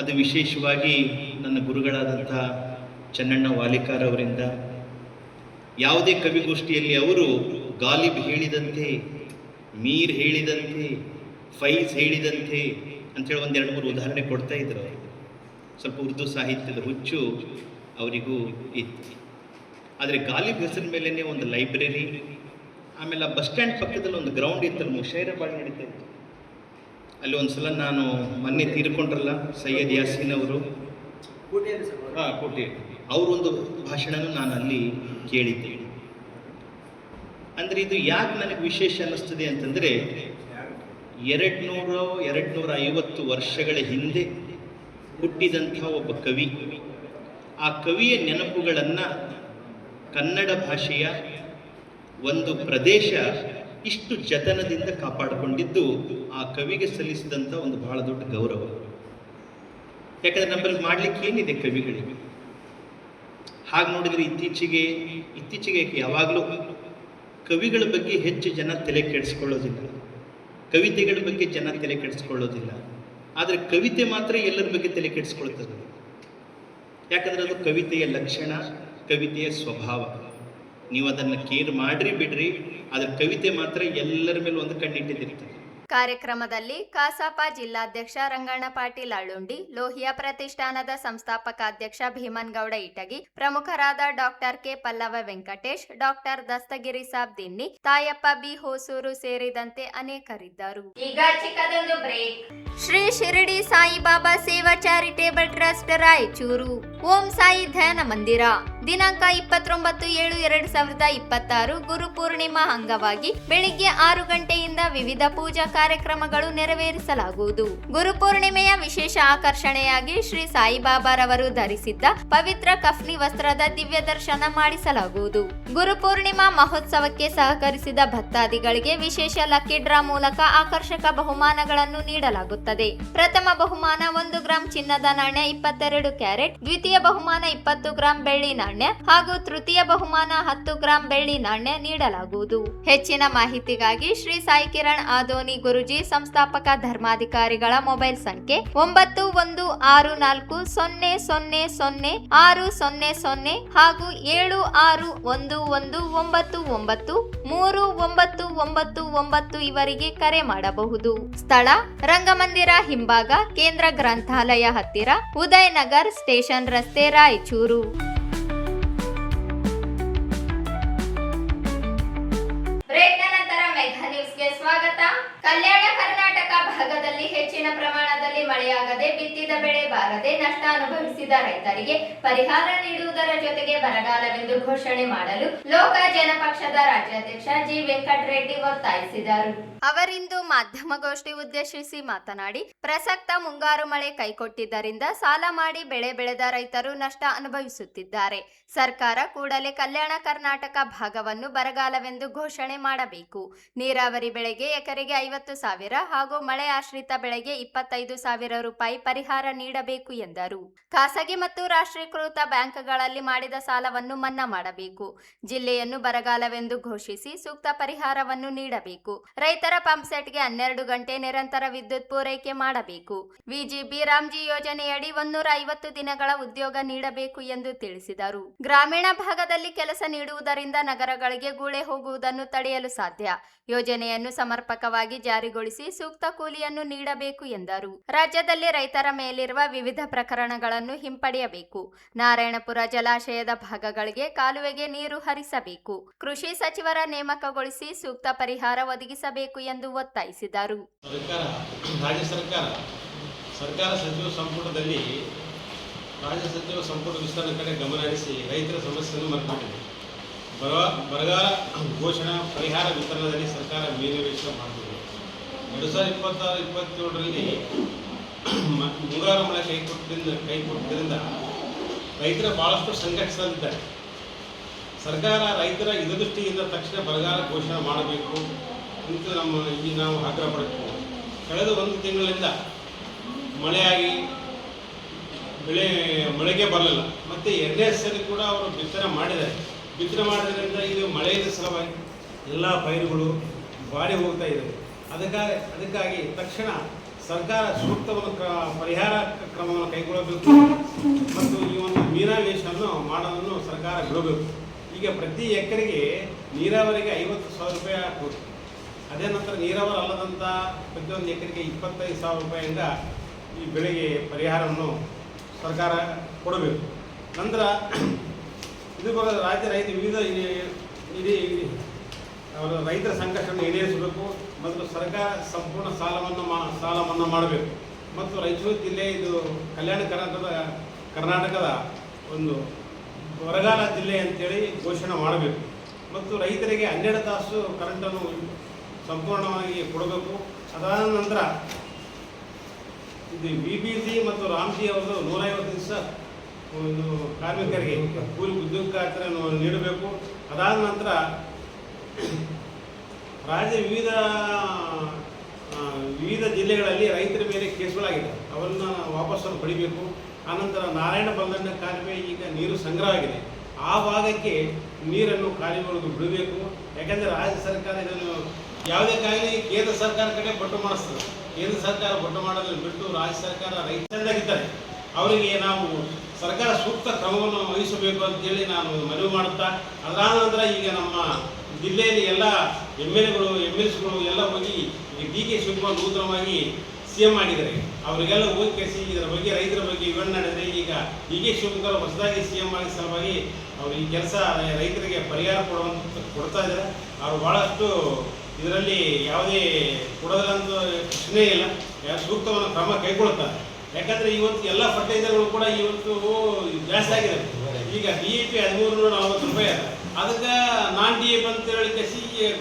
[SPEAKER 6] ಅದು ವಿಶೇಷವಾಗಿ ನನ್ನ ಗುರುಗಳಾದಂಥ ಚನ್ನಣ್ಣ ವಾಲಿಕಾರ್ ಅವರಿಂದ. ಯಾವುದೇ ಕವಿಗೋಷ್ಠಿಯಲ್ಲಿ ಅವರು ಗಾಲಿಬ್ ಹೇಳಿದಂತೆ, ಮೀರ್ ಹೇಳಿದಂತೆ, ಫೈಜ್ ಹೇಳಿದಂತೆ ಅಂಥೇಳಿ ಒಂದೆರಡು ಮೂರು ಉದಾಹರಣೆ ಕೊಡ್ತಾ ಇದ್ರು. ಸ್ವಲ್ಪ ಉರ್ದು ಸಾಹಿತ್ಯದ ಹುಚ್ಚು ಅವರಿಗೂ ಇತ್ತು. ಆದರೆ ಗಾಲಿಬ್ ಹೆಸರಿನ ಮೇಲೇ ಒಂದು ಲೈಬ್ರರಿ, ಆಮೇಲೆ ಆ ಬಸ್ ಸ್ಟ್ಯಾಂಡ್ ಪಕ್ಕದಲ್ಲಿ ಒಂದು ಗ್ರೌಂಡ್ ಇತ್ತಲ್ಲ, ಮುಷೈರಾಬಾದ್ ನಡೀತಾ ಇತ್ತು. ಅಲ್ಲಿ ಒಂದು ಸಲ ನಾನು ಮೊನ್ನೆ ತೀರ್ಕೊಂಡ್ರಲ್ಲ ಸೈಯದ್ ಯಾಸೀನ್ ಅವರು, ಕೋಟೆ, ಅವರೊಂದು ಭಾಷಣನೂ ನಾನು ಅಲ್ಲಿ ಕೇಳಿದ್ದೆ. ಅಂದರೆ ಇದು ಯಾಕೆ ನನಗೆ ವಿಶೇಷ ಅನ್ನಿಸ್ತದೆ ಅಂತಂದರೆ, 250 ವರ್ಷಗಳ ಹಿಂದೆ ಹುಟ್ಟಿದಂಥ ಒಬ್ಬ ಕವಿ, ಆ ಕವಿಯ ನೆನಪುಗಳನ್ನು ಕನ್ನಡ ಭಾಷೆಯ ಒಂದು ಪ್ರದೇಶ ಇಷ್ಟು ಜತನದಿಂದ ಕಾಪಾಡಿಕೊಂಡಿದ್ದು ಆ ಕವಿಗೆ ಸಲ್ಲಿಸಿದಂಥ ಒಂದು ಬಹಳ ದೊಡ್ಡ ಗೌರವ. ಯಾಕಂದರೆ ನಮ್ಮಲ್ಲಿ ಮಾಡಲಿಕ್ಕೆ ಏನಿದೆ ಕವಿಗಳಿಗೆ? ಹಾಗೆ ನೋಡಿದರೆ ಇತ್ತೀಚೆಗೆ ಯಾವಾಗಲೂ ಕವಿಗಳ ಬಗ್ಗೆ ಹೆಚ್ಚು ಜನ ತಲೆ ಕೆಡಿಸ್ಕೊಳ್ಳೋದಿಲ್ಲ, ಕವಿತೆಗಳ ಬಗ್ಗೆ ಜನ ತಲೆ ಕೆಡಿಸ್ಕೊಳ್ಳೋದಿಲ್ಲ. ಆದರೆ ಕವಿತೆ ಮಾತ್ರ ಎಲ್ಲರ ಬಗ್ಗೆ ತಲೆ ಕೆಡಿಸ್ಕೊಳ್ತದೆ. ಯಾಕಂದರೆ ಅದು ಕವಿತೆಯ ಲಕ್ಷಣ, ಕವಿತೆಯ ಸ್ವಭಾವ. ನೀವು ಅದನ್ನು ಕೇರ್ ಮಾಡ್ರಿ ಬಿಡ್ರಿ, ಆದರೆ ಕವಿತೆ ಮಾತ್ರ ಎಲ್ಲರ ಮೇಲೆ ಒಂದು ಕಣ್ಣಿಟ್ಟಿದ್ದಿರ್ತದೆ.
[SPEAKER 1] ಕಾರ್ಯಕ್ರಮದಲ್ಲಿ ಕಸಾಪ ಜಿಲ್ಲಾಧ್ಯಕ್ಷ ರಂಗಣ್ಣ ಪಾಟೀಲ್ ಅಳ್ಳುಂಡಿ, ಲೋಹಿಯಾ ಪ್ರತಿಷ್ಠಾನದ ಸಂಸ್ಥಾಪಕ ಅಧ್ಯಕ್ಷ ಭೀಮನ್ಗೌಡ ಇಟಗಿ, ಪ್ರಮುಖರಾದ doctor K Pallava Venkatesh, doctor Dastagiri Sab Dinni, Tayappa B Hosur ಸೇರಿದಂತೆ ಅನೇಕರಿದ್ದರು. ಈಗ ಚಿಕ್ಕದೊಂದು break. Shri Shirdi Saibaba Seva charitable trust Raichur Om Sai Dhyana Mandir ದಿನಾಂಕ 29/7/2026 ಗುರು ಪೂರ್ಣಿಮಾ ಅಂಗವಾಗಿ ಬೆಳಿಗ್ಗೆ 6 ಗಂಟೆಯಿಂದ ವಿವಿಧ ಪೂಜಾ ಕಾರ್ಯಕ್ರಮಗಳು ನೆರವೇರಿಸಲಾಗುವುದು. ಗುರು ಪೂರ್ಣಿಮೆಯ ವಿಶೇಷ ಆಕರ್ಷಣೆಯಾಗಿ ಶ್ರೀ ಸಾಯಿಬಾಬಾರವರು ಧರಿಸಿದ್ದ ಪವಿತ್ರ ಕಫ್ನಿ ವಸ್ತ್ರದ ದಿವ್ಯ ದರ್ಶನ ಮಾಡಿಸಲಾಗುವುದು. ಗುರು ಪೂರ್ಣಿಮಾ ಮಹೋತ್ಸವಕ್ಕೆ ಸಹಕರಿಸಿದ ಭಕ್ತಾದಿಗಳಿಗೆ ವಿಶೇಷ ಲಕ್ಕಿ ಡ್ರಾ ಮೂಲಕ ಆಕರ್ಷಕ ಬಹುಮಾನಗಳನ್ನು ನೀಡಲಾಗುತ್ತದೆ. ಪ್ರಥಮ ಬಹುಮಾನ 1 ಗ್ರಾಂ ಚಿನ್ನದ ನಾಣ್ಯ 22 ಕ್ಯಾರೆಟ್, ದ್ವಿತೀಯ ಬಹುಮಾನ 20 ಗ್ರಾಂ ಬೆಳ್ಳಿ ನಾಣ್ಯ ಹಾಗೂ ತೃತೀಯ ಬಹುಮಾನ 10 ಗ್ರಾಂ ಬೆಳ್ಳಿ ನಾಣ್ಯ ನೀಡಲಾಗುವುದು. ಹೆಚ್ಚಿನ ಮಾಹಿತಿಗಾಗಿ ಶ್ರೀ ಸಾಯಿ ಕಿರಣ್ ಆದೋನಿ ಗುರುಜಿ ಸಂಸ್ಥಾಪಕ ಧರ್ಮಾಧಿಕಾರಿಗಳ ಮೊಬೈಲ್ ಸಂಖ್ಯೆ 9164000600 ಹಾಗೂ 7611993999 ಇವರಿಗೆ ಕರೆ ಮಾಡಬಹುದು. ಸ್ಥಳ ರಂಗಮಂದಿರ ಹಿಂಭಾಗ, ಕೇಂದ್ರ ಗ್ರಂಥಾಲಯ ಹತ್ತಿರ, ಉದಯನಗರ್ ಸ್ಟೇಷನ್ ರಸ್ತೆ, ರಾಯಚೂರು. ಬ್ರೇಕ್ನ ನಂತರ ಮೆಗಾ ನ್ಯೂಸ್ಗೆ ಸ್ವಾಗತ. ಕಲ್ಯಾಣ ಕರ್ನಾಟಕ ಭಾಗದಲ್ಲಿ ಹೆಚ್ಚಿನ ಪ್ರಮಾಣದಲ್ಲಿ ಮಳೆಯಾಗದೆ ಬಿತ್ತಿದ ಬೆಳೆ ಬಾರದೆ ನಷ್ಟ ಅನುಭವಿಸಿದ ರೈತರಿಗೆ ಪರಿಹಾರ ನೀಡುವುದರ ಜೊತೆಗೆ ಬರಗಾಲವೆಂದು ಘೋಷಣೆ ಮಾಡಲು ಲೋಕ ಜನಪಕ್ಷದ ರಾಜ್ಯಾಧ್ಯಕ್ಷ ಜಿ ವೆಂಕಟರೆಡ್ಡಿ ಒತ್ತಾಯಿಸಿದರು. ಅವರಿಂದು ಮಾಧ್ಯಮಗೋಷ್ಠಿ ಉದ್ದೇಶಿಸಿ ಮಾತನಾಡಿ, ಪ್ರಸಕ್ತ ಮುಂಗಾರು ಮಳೆ ಕೈಕೊಟ್ಟಿದ್ದರಿಂದ ಸಾಲ ಮಾಡಿ ಬೆಳೆ ಬೆಳೆದ ರೈತರು ನಷ್ಟ ಅನುಭವಿಸುತ್ತಿದ್ದಾರೆ. ಸರ್ಕಾರ ಕೂಡಲೇ ಕಲ್ಯಾಣ ಕರ್ನಾಟಕ ಭಾಗವನ್ನು ಬರಗಾಲವೆಂದು ಘೋಷಣೆ ಮಾಡಬೇಕು. ನೀರಾವರಿ ಬೆಳೆಗೆ ಎಕರೆಗೆ 50,000 ಹಾಗೂ ಮಳೆ ಆಶ್ರಿತ ಬೆಳೆಗೆ 25,000 ರೂಪಾಯಿ ಪರಿಹಾರ ನೀಡಬೇಕು ಎಂದರು. ಖಾಸಗಿ ಮತ್ತು ರಾಷ್ಟ್ರೀಕೃತ ಬ್ಯಾಂಕ್ಗಳಲ್ಲಿ ಮಾಡಿದ ಸಾಲವನ್ನು ಮನ್ನಾ ಮಾಡಬೇಕು. ಜಿಲ್ಲೆಯನ್ನು ಬರಗಾಲವೆಂದು ಘೋಷಿಸಿ ಸೂಕ್ತ ಪರಿಹಾರವನ್ನು ನೀಡಬೇಕು. ರೈತರ ಪಂಪ್ಸೆಟ್ಗೆ 12 ಗಂಟೆ ನಿರಂತರ ವಿದ್ಯುತ್ ಪೂರೈಕೆ ಮಾಡಬೇಕು. ವಿಜಿಬಿ ರಾಮ್ಜಿ ಯೋಜನೆಯಡಿ 150 ದಿನಗಳ ಉದ್ಯೋಗ ನೀಡಬೇಕು ಎಂದು ತಿಳಿಸಿದರು. ಗ್ರಾಮೀಣ ಭಾಗದಲ್ಲಿ ಕೆಲಸ ನೀಡುವುದರಿಂದ ನಗರಗಳಿಗೆ ಗೂಳೆ ಹೋಗುವುದನ್ನು ತಡೆಯಲು ಸಾಧ್ಯ. ಯೋಜನೆಯನ್ನು ಸಮರ್ಪಕವಾಗಿ ಜಾರಿಗೊಳಿಸಿ ಸೂಕ್ತ ಕೂಲಿಯನ್ನು ನೀಡಬೇಕು ಎಂದರು. ರಾಜ್ಯದಲ್ಲಿ ರೈತರ ಮೇಲಿರುವ ವಿವಿಧ ಪ್ರಕರಣಗಳನ್ನು ಹಿಂಪಡೆಯಬೇಕು. ನಾರಾಯಣಪುರ ಜಲಾಶಯದ ಭಾಗಗಳಿಗೆ ಕಾಲುವೆಗೆ ನೀರು ಹರಿಸಬೇಕು. ಕೃಷಿ ಸಚಿವರ ನೇಮಕಗೊಳಿಸಿ ಸೂಕ್ತ ಪರಿಹಾರ ಒದಗಿಸಬೇಕು ಎಂದು ಒತ್ತಾಯಿಸಿದರು.
[SPEAKER 7] ರಾಜ್ಯ ಸರ್ಕಾರ ಸಚಿವ ಸಂಪುಟದಲ್ಲಿ ರಾಜ್ಯ ಸಚಿವ ಸಂಪುಟ ವಿಸ್ತರಣೆ ಕಡೆ ಗಮನ ಹರಿಸಿ ರೈತರ ಸಮಸ್ಯೆಯನ್ನು ಮರೆತುಬಿಟ್ಟಿದೆ. ಬರಗಾಲ ಘೋಷಣಾ ಪರಿಹಾರ ವಿತರಣೆಯಲ್ಲಿ ಸರ್ಕಾರ ಮೇಲ್ವಿಚಾರಣೆ ಮಾಡಬೇಕು. 2026-27ರಲ್ಲಿ ಮುಂಗಾರು ಮಳೆ ಕೈಕೊಟ್ಟಿದ್ದರಿಂದ ರೈತರ ಭಾಳಷ್ಟು ಸಂಕಷ್ಟದಲ್ಲಿದ್ದಾರೆ. ಸರ್ಕಾರ ರೈತರ ಹಿತದೃಷ್ಟಿಯಿಂದ ತಕ್ಷಣ ಬರಗಾಲ ಘೋಷಣೆ ಮಾಡಬೇಕು ಅಂತ ನಾವು ಆಗ್ರಹ ಪಡ್ತೀವಿ. ಕಳೆದ ಒಂದು ತಿಂಗಳಿಂದ ಮಳೆಯಾಗಿ ಮಳೆಗೆ ಬರಲಿಲ್ಲ. ಮತ್ತು ಎರಡನೇ ಸರಿ ಕೂಡ ಅವರು ಬಿತ್ತನೆ ಮಾಡಿದ್ದಾರೆ. ಬಿತ್ತನೆ ಮಾಡೋದ್ರಿಂದ ಇದು ಮಳೆಯ ಸಲುವಾಗಿ ಎಲ್ಲ ಪೈರುಗಳು ಬಾಡಿ ಹೋಗ್ತಾ ಇದೆ. ಅದಕ್ಕಾಗಿ ತಕ್ಷಣ ಸರ್ಕಾರ ಸೂಕ್ತವನ್ನು ಪರಿಹಾರ ಕ್ರಮವನ್ನು ಕೈಗೊಳ್ಳಬೇಕು ಮತ್ತು ಈ ಒಂದು ಮೀನಾವೇಶವನ್ನು ಮಾಡೋದನ್ನು ಸರ್ಕಾರ ಬಿಡಬೇಕು. ಈಗ ಪ್ರತಿ ಎಕರೆಗೆ ನೀರಾವರಿಗೆ 50,000 ರೂಪಾಯಿ ಹಾಕಬೇಕು. ಅದೇ ನಂತರ ನೀರಾವರಿ ಅಲ್ಲದಂಥ ಪ್ರತಿಯೊಂದು ಎಕರೆಗೆ 25,000 ರೂಪಾಯಿಯಿಂದ ಈ ಬೆಳೆಗೆ ಪರಿಹಾರವನ್ನು ಸರ್ಕಾರ ಕೊಡಬೇಕು. ನಂತರ ಇದು ರಾಜ್ಯ ವಿವಿಧ ಅವರ ರೈತರ ಸಂಕಷ್ಟವನ್ನು ಈಡೇರಿಸಬೇಕು ಮತ್ತು ಸರ್ಕಾರ ಸಂಪೂರ್ಣ ಸಾಲ ಮನ್ನಾ ಮಾಡಬೇಕು ಮತ್ತು ರಾಯಚೂರು ಜಿಲ್ಲೆ ಇದು ಕಲ್ಯಾಣ ಕರ್ನಾಟಕದ ಒಂದು ಬರಗಾಲ ಜಿಲ್ಲೆ ಅಂತೇಳಿ ಘೋಷಣೆ ಮಾಡಬೇಕು ಮತ್ತು ರೈತರಿಗೆ 12 ತಾಸು ಕರೆಂಟನ್ನು ಸಂಪೂರ್ಣವಾಗಿ ಕೊಡಬೇಕು. ಅದಾದ ನಂತರ ಇದು BBC ಮತ್ತು ರಾಮ್ಜಿ ಅವರದು 150 ದಿವಸ ಒಂದು ಕಾರ್ಮಿಕರಿಗೆ ಕೂಲಿ ಉದ್ಯೋಗ ಖಾತ್ರಿಯನ್ನು ನೀಡಬೇಕು. ಅದಾದ ನಂತರ ರಾಜ್ಯ ವಿವಿಧ ಜಿಲ್ಲೆಗಳಲ್ಲಿ ರೈತರ ಮೇಲೆ ಕೇಸುಗಳಾಗಿದೆ, ಅವನ್ನು ವಾಪಸ್ಸನ್ನು ಪಡಿಬೇಕು. ಆನಂತರ ನಾರಾಯಣ ಬಂಧನ ಕಾಲುವೆ ಈಗ ನೀರು ಸಂಗ್ರಹ ಆಗಿದೆ, ಆ ಭಾಗಕ್ಕೆ ನೀರನ್ನು ಖಾಲಿಗೊಳಿದು ಬಿಡಬೇಕು. ಯಾಕಂದರೆ ರಾಜ್ಯ ಸರ್ಕಾರ ಇದನ್ನು ಯಾವುದೇ ಕಾಯಿಲೆ ಕೇಂದ್ರ ಸರ್ಕಾರ ಕಡೆ ಬೊಟ್ಟು ಮಾಡಿಸ್ತದೆ. ಕೇಂದ್ರ ಸರ್ಕಾರ ಬೊಟ್ಟು ಮಾಡೋದನ್ನು ಬಿಟ್ಟು ರಾಜ್ಯ ಸರ್ಕಾರ ರೈತರಾಗಿದ್ದಾರೆ, ಅವರಿಗೆ ನಾವು ಸರ್ಕಾರ ಸೂಕ್ತ ಕ್ರಮವನ್ನು ವಹಿಸಬೇಕು ಅಂತೇಳಿ ನಾನು ಮನವಿ ಮಾಡುತ್ತಾ, ಅದಾದ ನಂತರ ಈಗ ನಮ್ಮ ಜಿಲ್ಲೆಯಲ್ಲಿ ಎಲ್ಲ MLCಗಳು ಎಲ್ಲ ಹೋಗಿ DK ಶಿವಕುಮಾರ್ ನೂತನವಾಗಿ CM ಆಗಿದ್ದಾರೆ. ಅವರಿಗೆಲ್ಲ ಹೋಗಿ ಕಳಿಸಿ ಇದರ ಬಗ್ಗೆ ರೈತರ ಬಗ್ಗೆ ವಿವರಣೆ ನಡೆದರೆ ಈಗ DK ಶಿವಕುಮಾರ್ ಹೊಸದಾಗಿ CM ಆಗಿ ಸಲುವಾಗಿ ಅವರು ಈ ಕೆಲಸ ರೈತರಿಗೆ ಪರಿಹಾರ ಕೊಡ್ತಾ ಇದ್ದಾರೆ. ಅವರು ಭಾಳಷ್ಟು ಇದರಲ್ಲಿ ಯಾವುದೇ ಕೊಡೋದಿಲ್ಲ ಅಂತ ಪ್ರಶ್ನೆ ಇಲ್ಲ, ಸೂಕ್ತವನ್ನು ಕ್ರಮ ಕೈಗೊಳ್ಳುತ್ತಾರೆ. ಯಾಕಂದರೆ ಇವತ್ತು ಎಲ್ಲ ಫರ್ಟೈಸರ್ಗಳು ಕೂಡ ಇವತ್ತು ಜಾಸ್ತಿ ಆಗಿದೆ. ಈಗ DAP 1340 ರೂಪಾಯಿ ಅದ, ಅದಕ್ಕೆ ನಾನ್ DAP ಅಂತ ಹೇಳಿ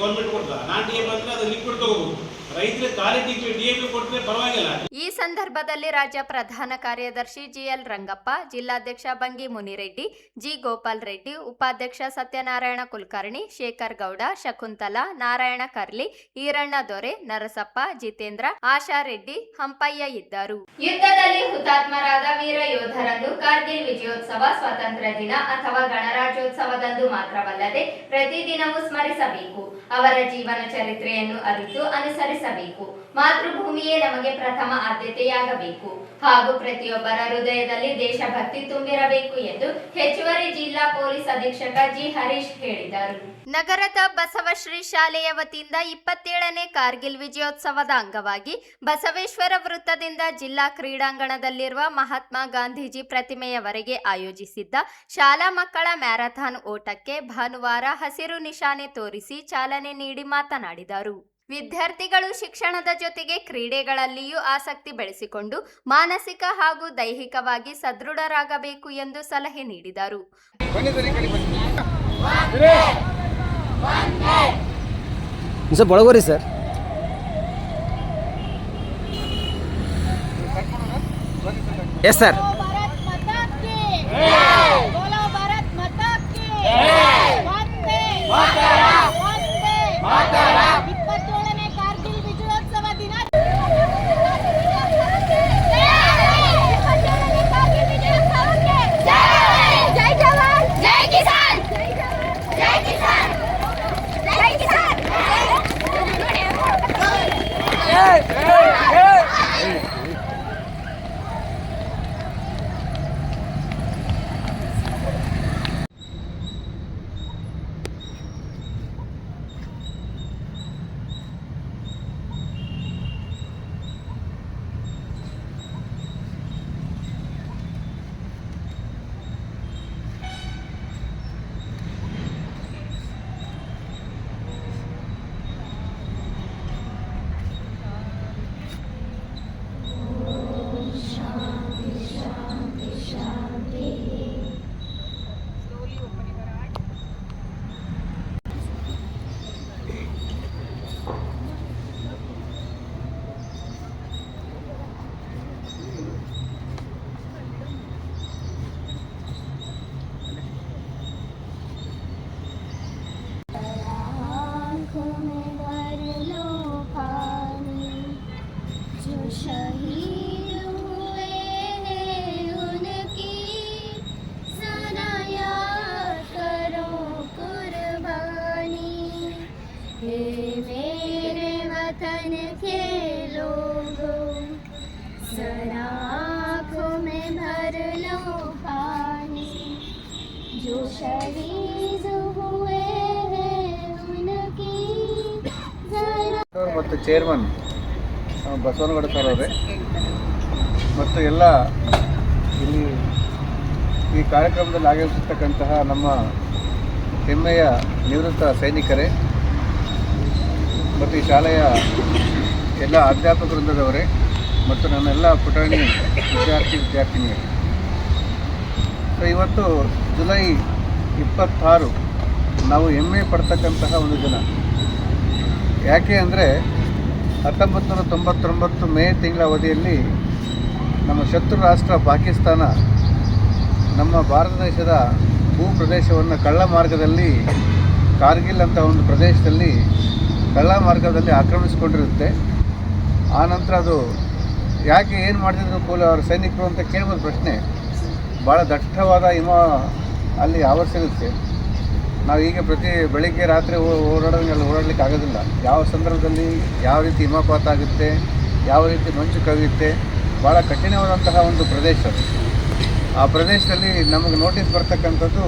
[SPEAKER 7] ಗೌರ್ಮೆಂಟ್ ಕೊಡ್ತಾರೆ. ನಾನ್ DAP ಅಂದರೆ ಅದು ಲಿಕ್ವಿಡ್ ತಗೋಬಹುದು. ರೈತರ ಕ್ವಾಲಿಟಿ DAP ಕೊಟ್ಟರೆ ಪರವಾಗಿಲ್ಲ.
[SPEAKER 1] ಈ ಸಂದರ್ಭದಲ್ಲಿ ರಾಜ್ಯ ಪ್ರಧಾನ ಕಾರ್ಯದರ್ಶಿ GL ರಂಗಪ್ಪ, ಜಿಲ್ಲಾಧ್ಯಕ್ಷ ಬಂಗಿ ಮುನಿರೆಡ್ಡಿ, G ಗೋಪಾಲ್ ರೆಡ್ಡಿ, ಉಪಾಧ್ಯಕ್ಷ ಸತ್ಯನಾರಾಯಣ ಕುಲಕರ್ಣಿ, ಶೇಖರ್ ಗೌಡ, ಶಕುಂತಲಾ, ನಾರಾಯಣ ಕರ್ಲಿ, ಈರಣ್ಣ ದೊರೆ, ನರಸಪ್ಪ, ಜಿತೇಂದ್ರ, ಆಶಾ ರೆಡ್ಡಿ, ಹಂಪಯ್ಯ ಇದ್ದರು. ಯುದ್ಧದಲ್ಲಿ ಹುತಾತ್ಮರಾದ ವೀರ ಯೋಧರನ್ನು ಕಾರ್ಗಿಲ್ ವಿಜಯೋತ್ಸವ, ಸ್ವಾತಂತ್ರ್ಯ ದಿನ ಅಥವಾ ಗಣರಾಜ್ಯೋತ್ಸವದಂದು ಮಾತ್ರವಲ್ಲದೆ ಪ್ರತಿದಿನವೂ ಸ್ಮರಿಸಬೇಕು. ಅವರ ಜೀವನ ಚರಿತ್ರೆಯನ್ನು ಅರಿತು ಅನುಸರಿಸಬೇಕು. ಮಾತೃಭೂಮಿಯೇ ನಮಗೆ ಪ್ರಥಮ ಆದ್ಯತೆಯಾಗಬೇಕು ಹಾಗೂ ಪ್ರತಿಯೊಬ್ಬರ ಹೃದಯದಲ್ಲಿ ದೇಶಭಕ್ತಿ ತುಂಬಿರಬೇಕು ಎಂದು ಹೆಚ್ಚುವರಿ ಜಿಲ್ಲಾ ಪೊಲೀಸ್ ಅಧೀಕ್ಷಕ G ಹರೀಶ್ ಹೇಳಿದರು. ನಗರದ ಬಸವಶ್ರೀ ಶಾಲೆಯ ವತಿಯಿಂದ 27ನೇ ಕಾರ್ಗಿಲ್ ವಿಜಯೋತ್ಸವದ ಅಂಗವಾಗಿ ಬಸವೇಶ್ವರ ವೃತ್ತದಿಂದ ಜಿಲ್ಲಾ ಕ್ರೀಡಾಂಗಣದಲ್ಲಿರುವ ಮಹಾತ್ಮ ಗಾಂಧೀಜಿ ಪ್ರತಿಮೆಯವರೆಗೆ ಆಯೋಜಿಸಿದ್ದ ಶಾಲಾ ಮಕ್ಕಳ ಮ್ಯಾರಥಾನ್ ಓಟಕ್ಕೆ ಭಾನುವಾರ ಹಸಿರು ನಿಶಾನೆ ತೋರಿಸಿ ಚಾಲನೆ ನೀಡಿ ಮಾತನಾಡಿದರು. ವಿದ್ಯಾರ್ಥಿಗಳು ಶಿಕ್ಷಣದ ಜೊತೆಗೆ ಕ್ರೀಡೆಗಳಲ್ಲಿಯೂ ಆಸಕ್ತಿ ಬೆಳೆಸಿಕೊಂಡು ಮಾನಸಿಕ ಹಾಗೂ ದೈಹಿಕವಾಗಿ ಸದೃಢರಾಗಬೇಕು ಎಂದು ಸಲಹೆ ನೀಡಿದರು.
[SPEAKER 2] ಸರ್ ಬಳಗೋರಿ ಸರ್ ಎಸ್ ಸರ್
[SPEAKER 8] शहीद हुए हैं उनकी सदा याद करो कुर्बानी। हे मेरे वतन के लोगों जरा आँखों में भर लो पानी। जो शहीद हुए हैं उनकी जरा
[SPEAKER 9] ಮತ್ತು ಚೇರ್ಮನ್ ಬಸವನಗೌಡ ಸರ್ ಅವರೇ ಮತ್ತು ಎಲ್ಲ ಇಲ್ಲಿ ಈ ಕಾರ್ಯಕ್ರಮದಲ್ಲಿ ಆಗಮಿಸಿರ್ತಕ್ಕಂತಹ ನಮ್ಮ ಹೆಮ್ಮೆಯ ನಿವೃತ್ತ ಸೈನಿಕರೇ ಮತ್ತು ಈ ಶಾಲೆಯ ಎಲ್ಲ ಅಧ್ಯಾಪಕ ವೃಂದದವರೇ ಮತ್ತು ನನ್ನೆಲ್ಲ ಪುಟಾಣಿ ವಿದ್ಯಾರ್ಥಿನಿಯರು. ಸೊ ಇವತ್ತು ಜುಲೈ 26 ನಾವು ಹೆಮ್ಮೆ ಪಡ್ತಕ್ಕಂತಹ ಒಂದು ದಿನ. ಯಾಕೆ ಅಂದರೆ 1999 ಮೇ ತಿಂಗಳ ಅವಧಿಯಲ್ಲಿ ನಮ್ಮ ಶತ್ರು ರಾಷ್ಟ್ರ ಪಾಕಿಸ್ತಾನ ನಮ್ಮ ಭಾರತ ದೇಶದ ಭೂ ಪ್ರದೇಶವನ್ನು ಕಳ್ಳ ಮಾರ್ಗದಲ್ಲಿ ಕಾರ್ಗಿಲ್ ಅಂತ ಒಂದು ಪ್ರದೇಶದಲ್ಲಿ ಕಳ್ಳ ಮಾರ್ಗದಲ್ಲಿ ಆಕ್ರಮಿಸಿಕೊಂಡಿರುತ್ತೆ. ಆನಂತರ ಅದು ಯಾಕೆ ಏನು ಮಾಡ್ತಿದ್ರು ಅವರ ಸೈನಿಕರು ಅಂತ ಕೇಳ್ಬೋದು ಪ್ರಶ್ನೆ. ಭಾಳ ದಟ್ಟವಾದ ಹಿಮ ಅಲ್ಲಿ ಆವರಿಸಿರುತ್ತೆ. ನಾವು ಈಗ ಪ್ರತಿ ಬೆಳಿಗ್ಗೆ ರಾತ್ರಿ ಓಡಾಡೋಂಗೆಲ್ಲ ಓಡಾಡಲಿಕ್ಕೆ ಆಗೋದಿಲ್ಲ. ಯಾವ ಸಂದರ್ಭದಲ್ಲಿ ಯಾವ ರೀತಿ ಹಿಮಪಾತ ಆಗುತ್ತೆ, ಯಾವ ರೀತಿ ಮಂಚು ಕವಿಯುತ್ತೆ, ಭಾಳ ಕಠಿಣವಾದಂತಹ ಒಂದು ಪ್ರದೇಶ. ಆ ಪ್ರದೇಶದಲ್ಲಿ ನಮಗೆ ನೋಟಿಸ್ ಬರ್ತಕ್ಕಂಥದ್ದು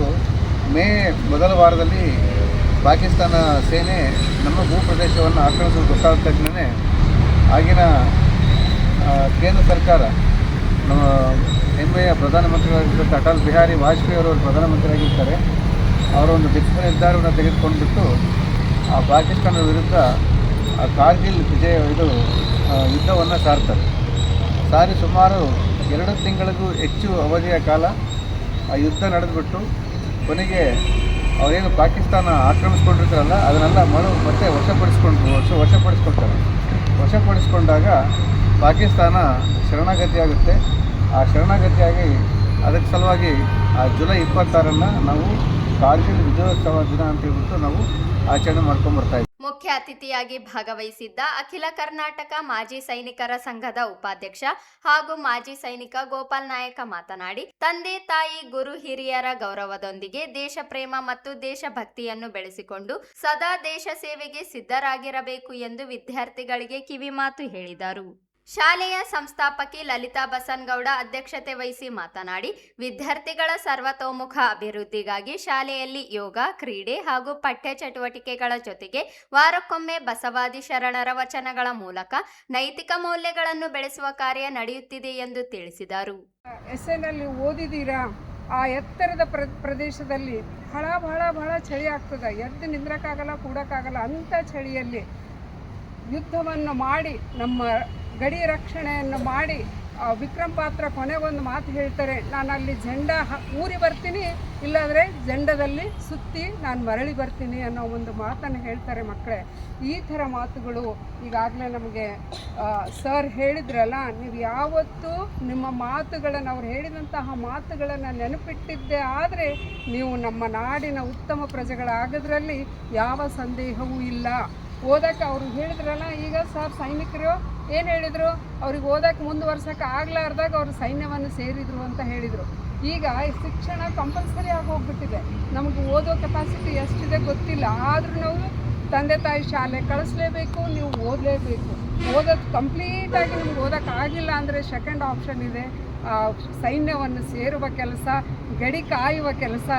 [SPEAKER 9] ಮೇ ಮೊದಲ ವಾರದಲ್ಲಿ ಪಾಕಿಸ್ತಾನ ಸೇನೆ ನಮ್ಮ ಭೂ ಪ್ರದೇಶವನ್ನು ಆಕ್ರಮಿಸಲು ಗೊತ್ತಾದ ತಕ್ಷಣವೇ ಆಗಿನ ಕೇಂದ್ರ ಸರ್ಕಾರ ನಮ್ಮ ಹೆಮ್ಮೆಯ ಪ್ರಧಾನಮಂತ್ರಿಯಾಗಿದ್ದಂಥ ಅಟಲ್ ಬಿಹಾರಿ ವಾಜಪೇಯಿ ಅವರು ಪ್ರಧಾನಮಂತ್ರಿಯಾಗಿರ್ತಾರೆ. ಅವರ ಒಂದು ದಿಟ್ಟ ನಿರ್ಧಾರವನ್ನು ತೆಗೆದುಕೊಂಡ್ಬಿಟ್ಟು ಆ ಪಾಕಿಸ್ತಾನದ ವಿರುದ್ಧ ಆ ಕಾರ್ಗಿಲ್ ಯುದ್ಧವನ್ನು ಸಾರಿ ಸುಮಾರು 2 ತಿಂಗಳಿಗೂ ಹೆಚ್ಚು ಅವಧಿಯ ಕಾಲ ಆ ಯುದ್ಧ ನಡೆದುಬಿಟ್ಟು ಕೊನೆಗೆ ಅವರೇನು ಪಾಕಿಸ್ತಾನ ಆಕ್ರಮಿಸ್ಕೊಂಡಿರ್ತಾರಲ್ಲ ಅದನ್ನೆಲ್ಲ ಮತ್ತೆ ವಶಪಡಿಸ್ಕೊಂಡಾಗ ಪಾಕಿಸ್ತಾನ ಶರಣಾಗತಿಯಾಗುತ್ತೆ. ಆ ಶರಣಾಗತಿಯಾಗಿ ಅದಕ್ಕೆ ಸಲುವಾಗಿ ಆ ಜುಲೈ 26 ನಾವು ಕಾರ್ಗಿಲ್ ವಿಜಯೋತ್ಸವ ದಿನ ಅಂತ ಹೇಳ್ಬಿಟ್ಟು ನಾವು ಆಚರಣೆ ಮಾಡ್ಕೊಂಡ್ಬರ್ತಾ ಇದ್ದೀವಿ.
[SPEAKER 1] ಮುಖ್ಯ ಅತಿಥಿಯಾಗಿ ಭಾಗವಹಿಸಿದ್ದ ಅಖಿಲ ಕರ್ನಾಟಕ ಮಾಜಿ ಸೈನಿಕರ ಸಂಘದ ಉಪಾಧ್ಯಕ್ಷ ಹಾಗೂ ಮಾಜಿ ಸೈನಿಕ ಗೋಪಾಲ್ ನಾಯಕ ಮಾತನಾಡಿ, ತಂದೆ ತಾಯಿ ಗುರು ಹಿರಿಯರ ಗೌರವದೊಂದಿಗೆ ದೇಶ ಪ್ರೇಮ ಮತ್ತು ದೇಶಭಕ್ತಿಯನ್ನು ಬೆಳೆಸಿಕೊಂಡು ಸದಾ ದೇಶ ಸೇವೆಗೆ ಸಿದ್ಧರಾಗಿರಬೇಕು ಎಂದು ವಿದ್ಯಾರ್ಥಿಗಳಿಗೆ ಕಿವಿಮಾತು ಹೇಳಿದರು. ಶಾಲೆಯ ಸಂಸ್ಥಾಪಕಿ ಲಲಿತಾ ಬಸನಗೌಡ ಅಧ್ಯಕ್ಷತೆ ವಹಿಸಿ ಮಾತನಾಡಿ, ವಿದ್ಯಾರ್ಥಿಗಳ ಸರ್ವತೋಮುಖ ಅಭಿವೃದ್ಧಿಗಾಗಿ ಶಾಲೆಯಲ್ಲಿ ಯೋಗ, ಕ್ರೀಡೆ ಹಾಗೂ ಪಠ್ಯ ಚಟುವಟಿಕೆಗಳ ಜೊತೆಗೆ ವಾರಕ್ಕೊಮ್ಮೆ ಬಸವಾದಿ ಶರಣರ ವಚನಗಳ ಮೂಲಕ ನೈತಿಕ ಮೌಲ್ಯಗಳನ್ನು ಬೆಳೆಸುವ ಕಾರ್ಯ ನಡೆಯುತ್ತಿದೆ ಎಂದು ತಿಳಿಸಿದರು.
[SPEAKER 10] ಎಸ್ಎನಲ್ಲಿ ಓದಿದ್ದೀರಾ? ಆ ಎತ್ತರದ ಪ್ರದೇಶದಲ್ಲಿ ಬಹಳ ಚಳಿ ಆಗ್ತದೆ. ಎದ್ದು ನಿಂದ್ರಕ್ಕಾಗಲ್ಲ, ಕೂಡಕ್ಕಾಗಲ್ಲ. ಅಂಥ ಚಳಿಯಲ್ಲಿ ಯುದ್ಧವನ್ನು ಮಾಡಿ ನಮ್ಮ ಗಡಿ ರಕ್ಷಣೆಯನ್ನು ಮಾಡಿ ವಿಕ್ರಮ್ ಪಾತ್ರ ಕೊನೆಗೊಂದು ಮಾತು ಹೇಳ್ತಾರೆ, ನಾನು ಅಲ್ಲಿ ಜೆಂಡಾ ಊರಿ ಬರ್ತೀನಿ, ಇಲ್ಲಾಂದರೆ ಜೆಂಡದಲ್ಲಿ ಸುತ್ತಿ ನಾನು ಮರಳಿ ಬರ್ತೀನಿ ಅನ್ನೋ ಒಂದು ಮಾತನ್ನು ಹೇಳ್ತಾರೆ. ಮಕ್ಕಳೇ, ಈ ಥರ ಮಾತುಗಳು ಈಗಾಗಲೇ ನಮಗೆ ಸರ್ ಹೇಳಿದ್ರಲ್ಲ, ನೀವು ಯಾವತ್ತೂ ನಿಮ್ಮ ಮಾತುಗಳನ್ನು ಅವ್ರು ಹೇಳಿದಂತಹ ಮಾತುಗಳನ್ನು ನೆನಪಿಟ್ಟಿದ್ದೇ ಆದರೆ ನೀವು ನಮ್ಮ ನಾಡಿನ ಉತ್ತಮ ಪ್ರಜೆಗಳಾಗೋದ್ರಲ್ಲಿ ಯಾವ ಸಂದೇಹವೂ ಇಲ್ಲ. ಓದಕ್ಕೆ ಅವರು ಹೇಳಿದ್ರಲ್ಲ, ಈಗ ಸರ್ ಸೈನಿಕರು ಏನು ಹೇಳಿದರು, ಅವ್ರಿಗೆ ಓದಕ್ಕೆ ಮುಂದುವರ್ಸೋಕ್ಕೆ ಆಗ್ಲಾರ್ದಾಗ ಅವರು ಸೈನ್ಯವನ್ನು ಸೇರಿದರು ಅಂತ ಹೇಳಿದರು. ಈಗ ಶಿಕ್ಷಣ ಕಂಪಲ್ಸರಿ ಆಗಿ ಹೋಗ್ಬಿಟ್ಟಿದೆ. ನಮಗೆ ಓದೋ ಕೆಪಾಸಿಟಿ ಎಷ್ಟಿದೆ ಗೊತ್ತಿಲ್ಲ, ಆದರೂ ನಾವು ತಂದೆ ತಾಯಿ ಶಾಲೆ ಕಳಿಸ್ಲೇಬೇಕು, ನೀವು ಓದಲೇಬೇಕು. ಓದೋದು ಕಂಪ್ಲೀಟಾಗಿ ನಿಮ್ಗೆ ಓದೋಕ್ಕೆ ಆಗಿಲ್ಲ ಅಂದರೆ ಸೆಕೆಂಡ್ ಆಪ್ಷನ್ ಇದೆ, ಸೈನ್ಯವನ್ನು ಸೇರುವ ಕೆಲಸ, ಗಡಿ ಕಾಯುವ ಕೆಲಸ.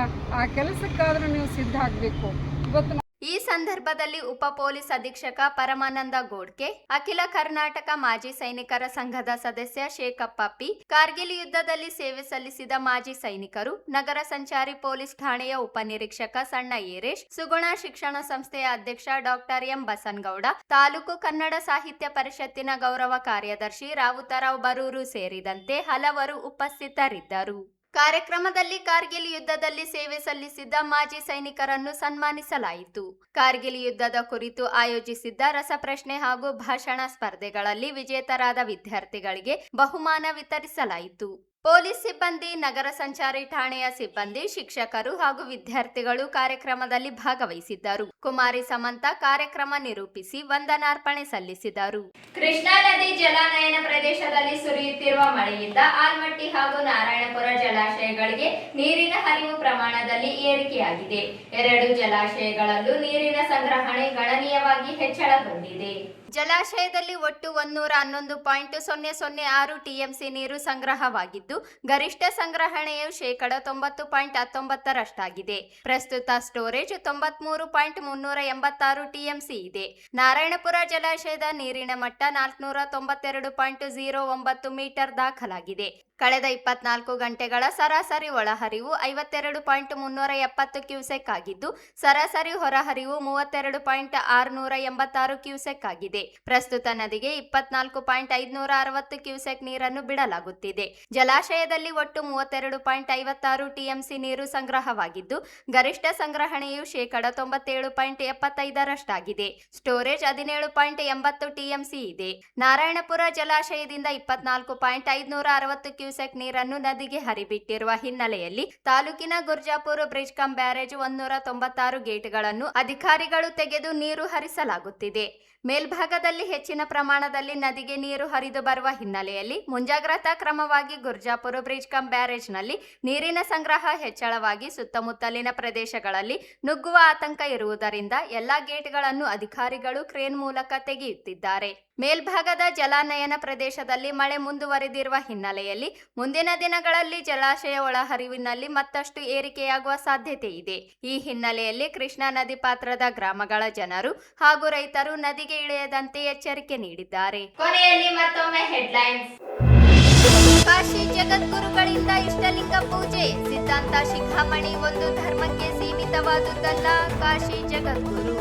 [SPEAKER 10] ಆ ಕೆಲಸಕ್ಕಾದರೂ ನೀವು ಸಿದ್ಧ ಆಗಬೇಕು. ಇವತ್ತು
[SPEAKER 1] ಈ ಸಂದರ್ಭದಲ್ಲಿ ಉಪ ಪೊಲೀಸ್ ಅಧೀಕ್ಷಕ ಪರಮಾನಂದ ಗೋಡ್ಕೆ, ಅಖಿಲ ಕರ್ನಾಟಕ ಮಾಜಿ ಸೈನಿಕರ ಸಂಘದ ಸದಸ್ಯ ಶೇಖಪ್ಪ ಪಿ, ಕಾರ್ಗಿಲ್ ಯುದ್ಧದಲ್ಲಿ ಸೇವೆ ಸಲ್ಲಿಸಿದ ಮಾಜಿ ಸೈನಿಕರು, ನಗರ ಸಂಚಾರಿ ಪೊಲೀಸ್ ಠಾಣೆಯ ಉಪನಿರೀಕ್ಷಕ ಸಣ್ಣ ಈರೇಶ್, ಸುಗುಣ ಶಿಕ್ಷಣ ಸಂಸ್ಥೆಯ ಅಧ್ಯಕ್ಷ ಡಾಕ್ಟರ್ ಎಂ ಬಸನಗೌಡ, ತಾಲೂಕು ಕನ್ನಡ ಸಾಹಿತ್ಯ ಪರಿಷತ್ತಿನ ಗೌರವ ಕಾರ್ಯದರ್ಶಿ ರಾವುತರಾವ್ ಬರೂರು ಸೇರಿದಂತೆ ಹಲವರು ಉಪಸ್ಥಿತರಿದ್ದರು. ಕಾರ್ಯಕ್ರಮದಲ್ಲಿ ಕಾರ್ಗಿಲ್ ಯುದ್ಧದಲ್ಲಿ ಸೇವೆ ಸಲ್ಲಿಸಿದ್ದ ಮಾಜಿ ಸೈನಿಕರನ್ನು ಸನ್ಮಾನಿಸಲಾಯಿತು. ಕಾರ್ಗಿಲ್ ಯುದ್ಧದ ಕುರಿತು ಆಯೋಜಿಸಿದ್ದ ರಸಪ್ರಶ್ನೆ ಹಾಗೂ ಭಾಷಣ ಸ್ಪರ್ಧೆಗಳಲ್ಲಿ ವಿಜೇತರಾದ ವಿದ್ಯಾರ್ಥಿಗಳಿಗೆ ಬಹುಮಾನ ವಿತರಿಸಲಾಯಿತು. ಪೊಲೀಸ್ ಸಿಬ್ಬಂದಿ, ನಗರ ಸಂಚಾರಿ ಠಾಣೆಯ ಸಿಬ್ಬಂದಿ, ಶಿಕ್ಷಕರು ಹಾಗೂ ವಿದ್ಯಾರ್ಥಿಗಳು ಕಾರ್ಯಕ್ರಮದಲ್ಲಿ ಭಾಗವಹಿಸಿದ್ದರು. ಕುಮಾರಿ ಸಮಂತ ಕಾರ್ಯಕ್ರಮ ನಿರೂಪಿಸಿ ವಂದನಾರ್ಪಣೆ ಸಲ್ಲಿಸಿದರು. ಕೃಷ್ಣಾ ನದಿ ಜಲಾನಯನ ಪ್ರದೇಶದಲ್ಲಿ ಸುರಿಯುತ್ತಿರುವ ಮಳೆಯಿಂದ ಆಲ್ಮಟ್ಟಿ ಹಾಗೂ ನಾರಾಯಣಪುರ ಜಲಾಶಯಗಳಿಗೆ ನೀರಿನ ಹರಿವು ಪ್ರಮಾಣದಲ್ಲಿ ಏರಿಕೆಯಾಗಿದೆ. 2 ಜಲಾಶಯಗಳಲ್ಲೂ ನೀರಿನ ಸಂಗ್ರಹಣೆ ಗಣನೀಯವಾಗಿ ಹೆಚ್ಚಳಗೊಂಡಿದೆ. ಜಲಾಶಯದಲ್ಲಿ ಒಟ್ಟು 111.006 ಟಿಎಂಸಿ ನೀರು ಸಂಗ್ರಹವಾಗಿದ್ದು, ಗರಿಷ್ಠ ಸಂಗ್ರಹಣೆಯು 90.19% ಪ್ರಸ್ತುತ ಸ್ಟೋರೇಜ್ 93.386 ಟಿಎಂಸಿ ಇದೆ. ನಾರಾಯಣಪುರ ಜಲಾಶಯದ ನೀರಿನ ಮಟ್ಟ 492.09 ಮೀಟರ್ ದಾಖಲಾಗಿದೆ. ಕಳೆದ 24 ಗಂಟೆಗಳ ಸರಾಸರಿ ಒಳಹರಿವು 52.370 ಕ್ಯೂಸೆಕ್ ಆಗಿದ್ದು, ಸರಾಸರಿ ಹೊರಹರಿವು 32.686 ಕ್ಯೂಸೆಕ್ ಆಗಿದೆ. ಪ್ರಸ್ತುತ ನದಿಗೆ 24.560 ಕ್ಯೂಸೆಕ್ ನೀರನ್ನು ಬಿಡಲಾಗುತ್ತಿದೆ. ಜಲಾಶಯದಲ್ಲಿ ಒಟ್ಟು 32.56 ಟಿಎಂಸಿ ನೀರು ಸಂಗ್ರಹವಾಗಿದ್ದು, ಗರಿಷ್ಠ ಸಂಗ್ರಹಣೆಯು 97.75% ಸ್ಟೋರೇಜ್ 17.80 ಟಿಎಂಸಿ ಇದೆ. ನಾರಾಯಣಪುರ ಜಲಾಶಯದಿಂದ 24.560 ಕ್ಯೂಸೆಕ್ ನೀರನ್ನು ನದಿಗೆ ಹರಿಬಿಟ್ಟಿರುವ ಹಿನ್ನೆಲೆಯಲ್ಲಿ ತಾಲೂಕಿನ ಗುರ್ಜಾಪುರ ಬ್ರಿಡ್ಜ್ ಕಂ ಬ್ಯಾರೇಜ್ 196 ಗೇಟ್ಗಳನ್ನು ಅಧಿಕಾರಿಗಳು ತೆಗೆದು ನೀರು ಹರಿಸಲಾಗುತ್ತಿದೆ. ಮೇಲ್ಭಾಗದಲ್ಲಿ ಹೆಚ್ಚಿನ ಪ್ರಮಾಣದಲ್ಲಿ ನದಿಗೆ ನೀರು ಹರಿದು ಬರುವ ಹಿನ್ನೆಲೆಯಲ್ಲಿ ಮುಂಜಾಗ್ರತಾ ಕ್ರಮವಾಗಿ ಗುರ್ಜಾಪುರ ಬ್ರಿಡ್ಜ್ ಕಂ ಬ್ಯಾರೇಜ್ನಲ್ಲಿ ನೀರಿನ ಸಂಗ್ರಹ ಹೆಚ್ಚಳವಾಗಿ ಸುತ್ತಮುತ್ತಲಿನ ಪ್ರದೇಶಗಳಲ್ಲಿ ನುಗ್ಗುವ ಆತಂಕ ಇರುವುದರಿಂದ ಎಲ್ಲಾ ಗೇಟ್ಗಳನ್ನು ಅಧಿಕಾರಿಗಳು ಕ್ರೇನ್ ಮೂಲಕ ತೆಗೆಯುತ್ತಿದ್ದಾರೆ. ಮೇಲ್ಭಾಗದ ಜಲಾನಯನ ಪ್ರದೇಶದಲ್ಲಿ ಮಳೆ ಮುಂದುವರೆದಿರುವ ಹಿನ್ನೆಲೆಯಲ್ಲಿ ಮುಂದಿನ ದಿನಗಳಲ್ಲಿ ಜಲಾಶಯ ಒಳಹರಿವಿನಲ್ಲಿ ಮತ್ತಷ್ಟು ಏರಿಕೆಯಾಗುವ ಸಾಧ್ಯತೆ ಇದೆ. ಈ ಹಿನ್ನೆಲೆಯಲ್ಲಿ ಕೃಷ್ಣಾ ನದಿ ಪಾತ್ರದ ಗ್ರಾಮಗಳ ಜನರು ಹಾಗೂ ರೈತರು ನದಿಗೆ ಇಳಿಯದಂತೆ ಎಚ್ಚರಿಕೆ ನೀಡಿದ್ದಾರೆ. ಕೊನೆಯಲ್ಲಿ ಮತ್ತೊಮ್ಮೆ ಹೆಡ್ಲೈನ್ಸ್. ಕಾಶಿ ಜಗದ್ಗುರುಗಳಿಂದ ಇಷ್ಟಲಿಂಗ ಪೂಜೆ. ಸಿದ್ಧಾಂತ ಶಿಖಾಮಣಿ ಒಂದು ಧರ್ಮಕ್ಕೆ ಸೀಮಿತವಾದುದಲ್ಲ, ಕಾಶಿ ಜಗದ್ಗುರು.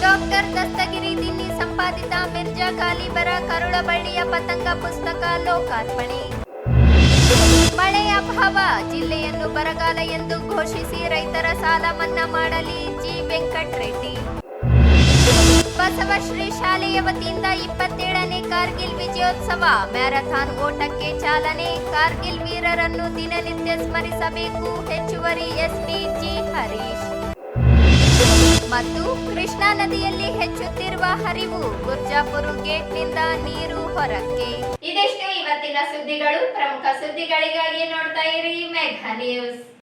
[SPEAKER 1] ಡಾಕ್ಟರ್ ದಸ್ತಗಿರಿ ದಿನ್ನಿ ಸಂಪಾದಿತ ಮಿರ್ಜಾ ಗಾಲಿಬರ ಕರುಳಬಳ್ಳಿಯ ಪತಂಗ ಪುಸ್ತಕ ಲೋಕಾರ್ಪಣೆ. ಮಳೆಯ ಅಭಾವ, ಜಿಲ್ಲೆಯನ್ನು ಬರಗಾಲ ಎಂದು ಘೋಷಿಸಿ ರೈತರ ಸಾಲ ಮನ್ನಾ ಮಾಡಲಿ ಜಿ ವೆಂಕಟರೆಡ್ಡಿ. ಬಸವಶ್ರೀ ಶಾಲೆಯ ವತಿಯಿಂದ 27ನೇ ಕಾರ್ಗಿಲ್ ವಿಜಯೋತ್ಸವ ಮ್ಯಾರಥಾನ್ ಓಟಕ್ಕೆ ಚಾಲನೆ. ಕಾರ್ಗಿಲ್ ವೀರರನ್ನು ದಿನನಿತ್ಯ ಸ್ಮರಿಸಬೇಕು, ಹೆಚ್ಚುವರಿ ಎಸ್ಪಿ ಜಿ ಹರೀಶ್. ಮತ್ತು ಕೃಷ್ಣಾ ನದಿಯಲ್ಲಿ ಹೆಚ್ಚುತ್ತಿರುವ ಹರಿವು, ಗುರ್ಜಾಪುರ ಗೇಟ್ನಿಂದ ನೀರು ಹೊರಕ್ಕೆ. ಇದಿಷ್ಟು ಇವತ್ತಿನ ಸುದ್ದಿಗಳು. ಪ್ರಮುಖ ಸುದ್ದಿಗಳಿಗಾಗಿ ನೋಡ್ತಾ ಇರಿ ಮೆಘಾ ನ್ಯೂಸ್.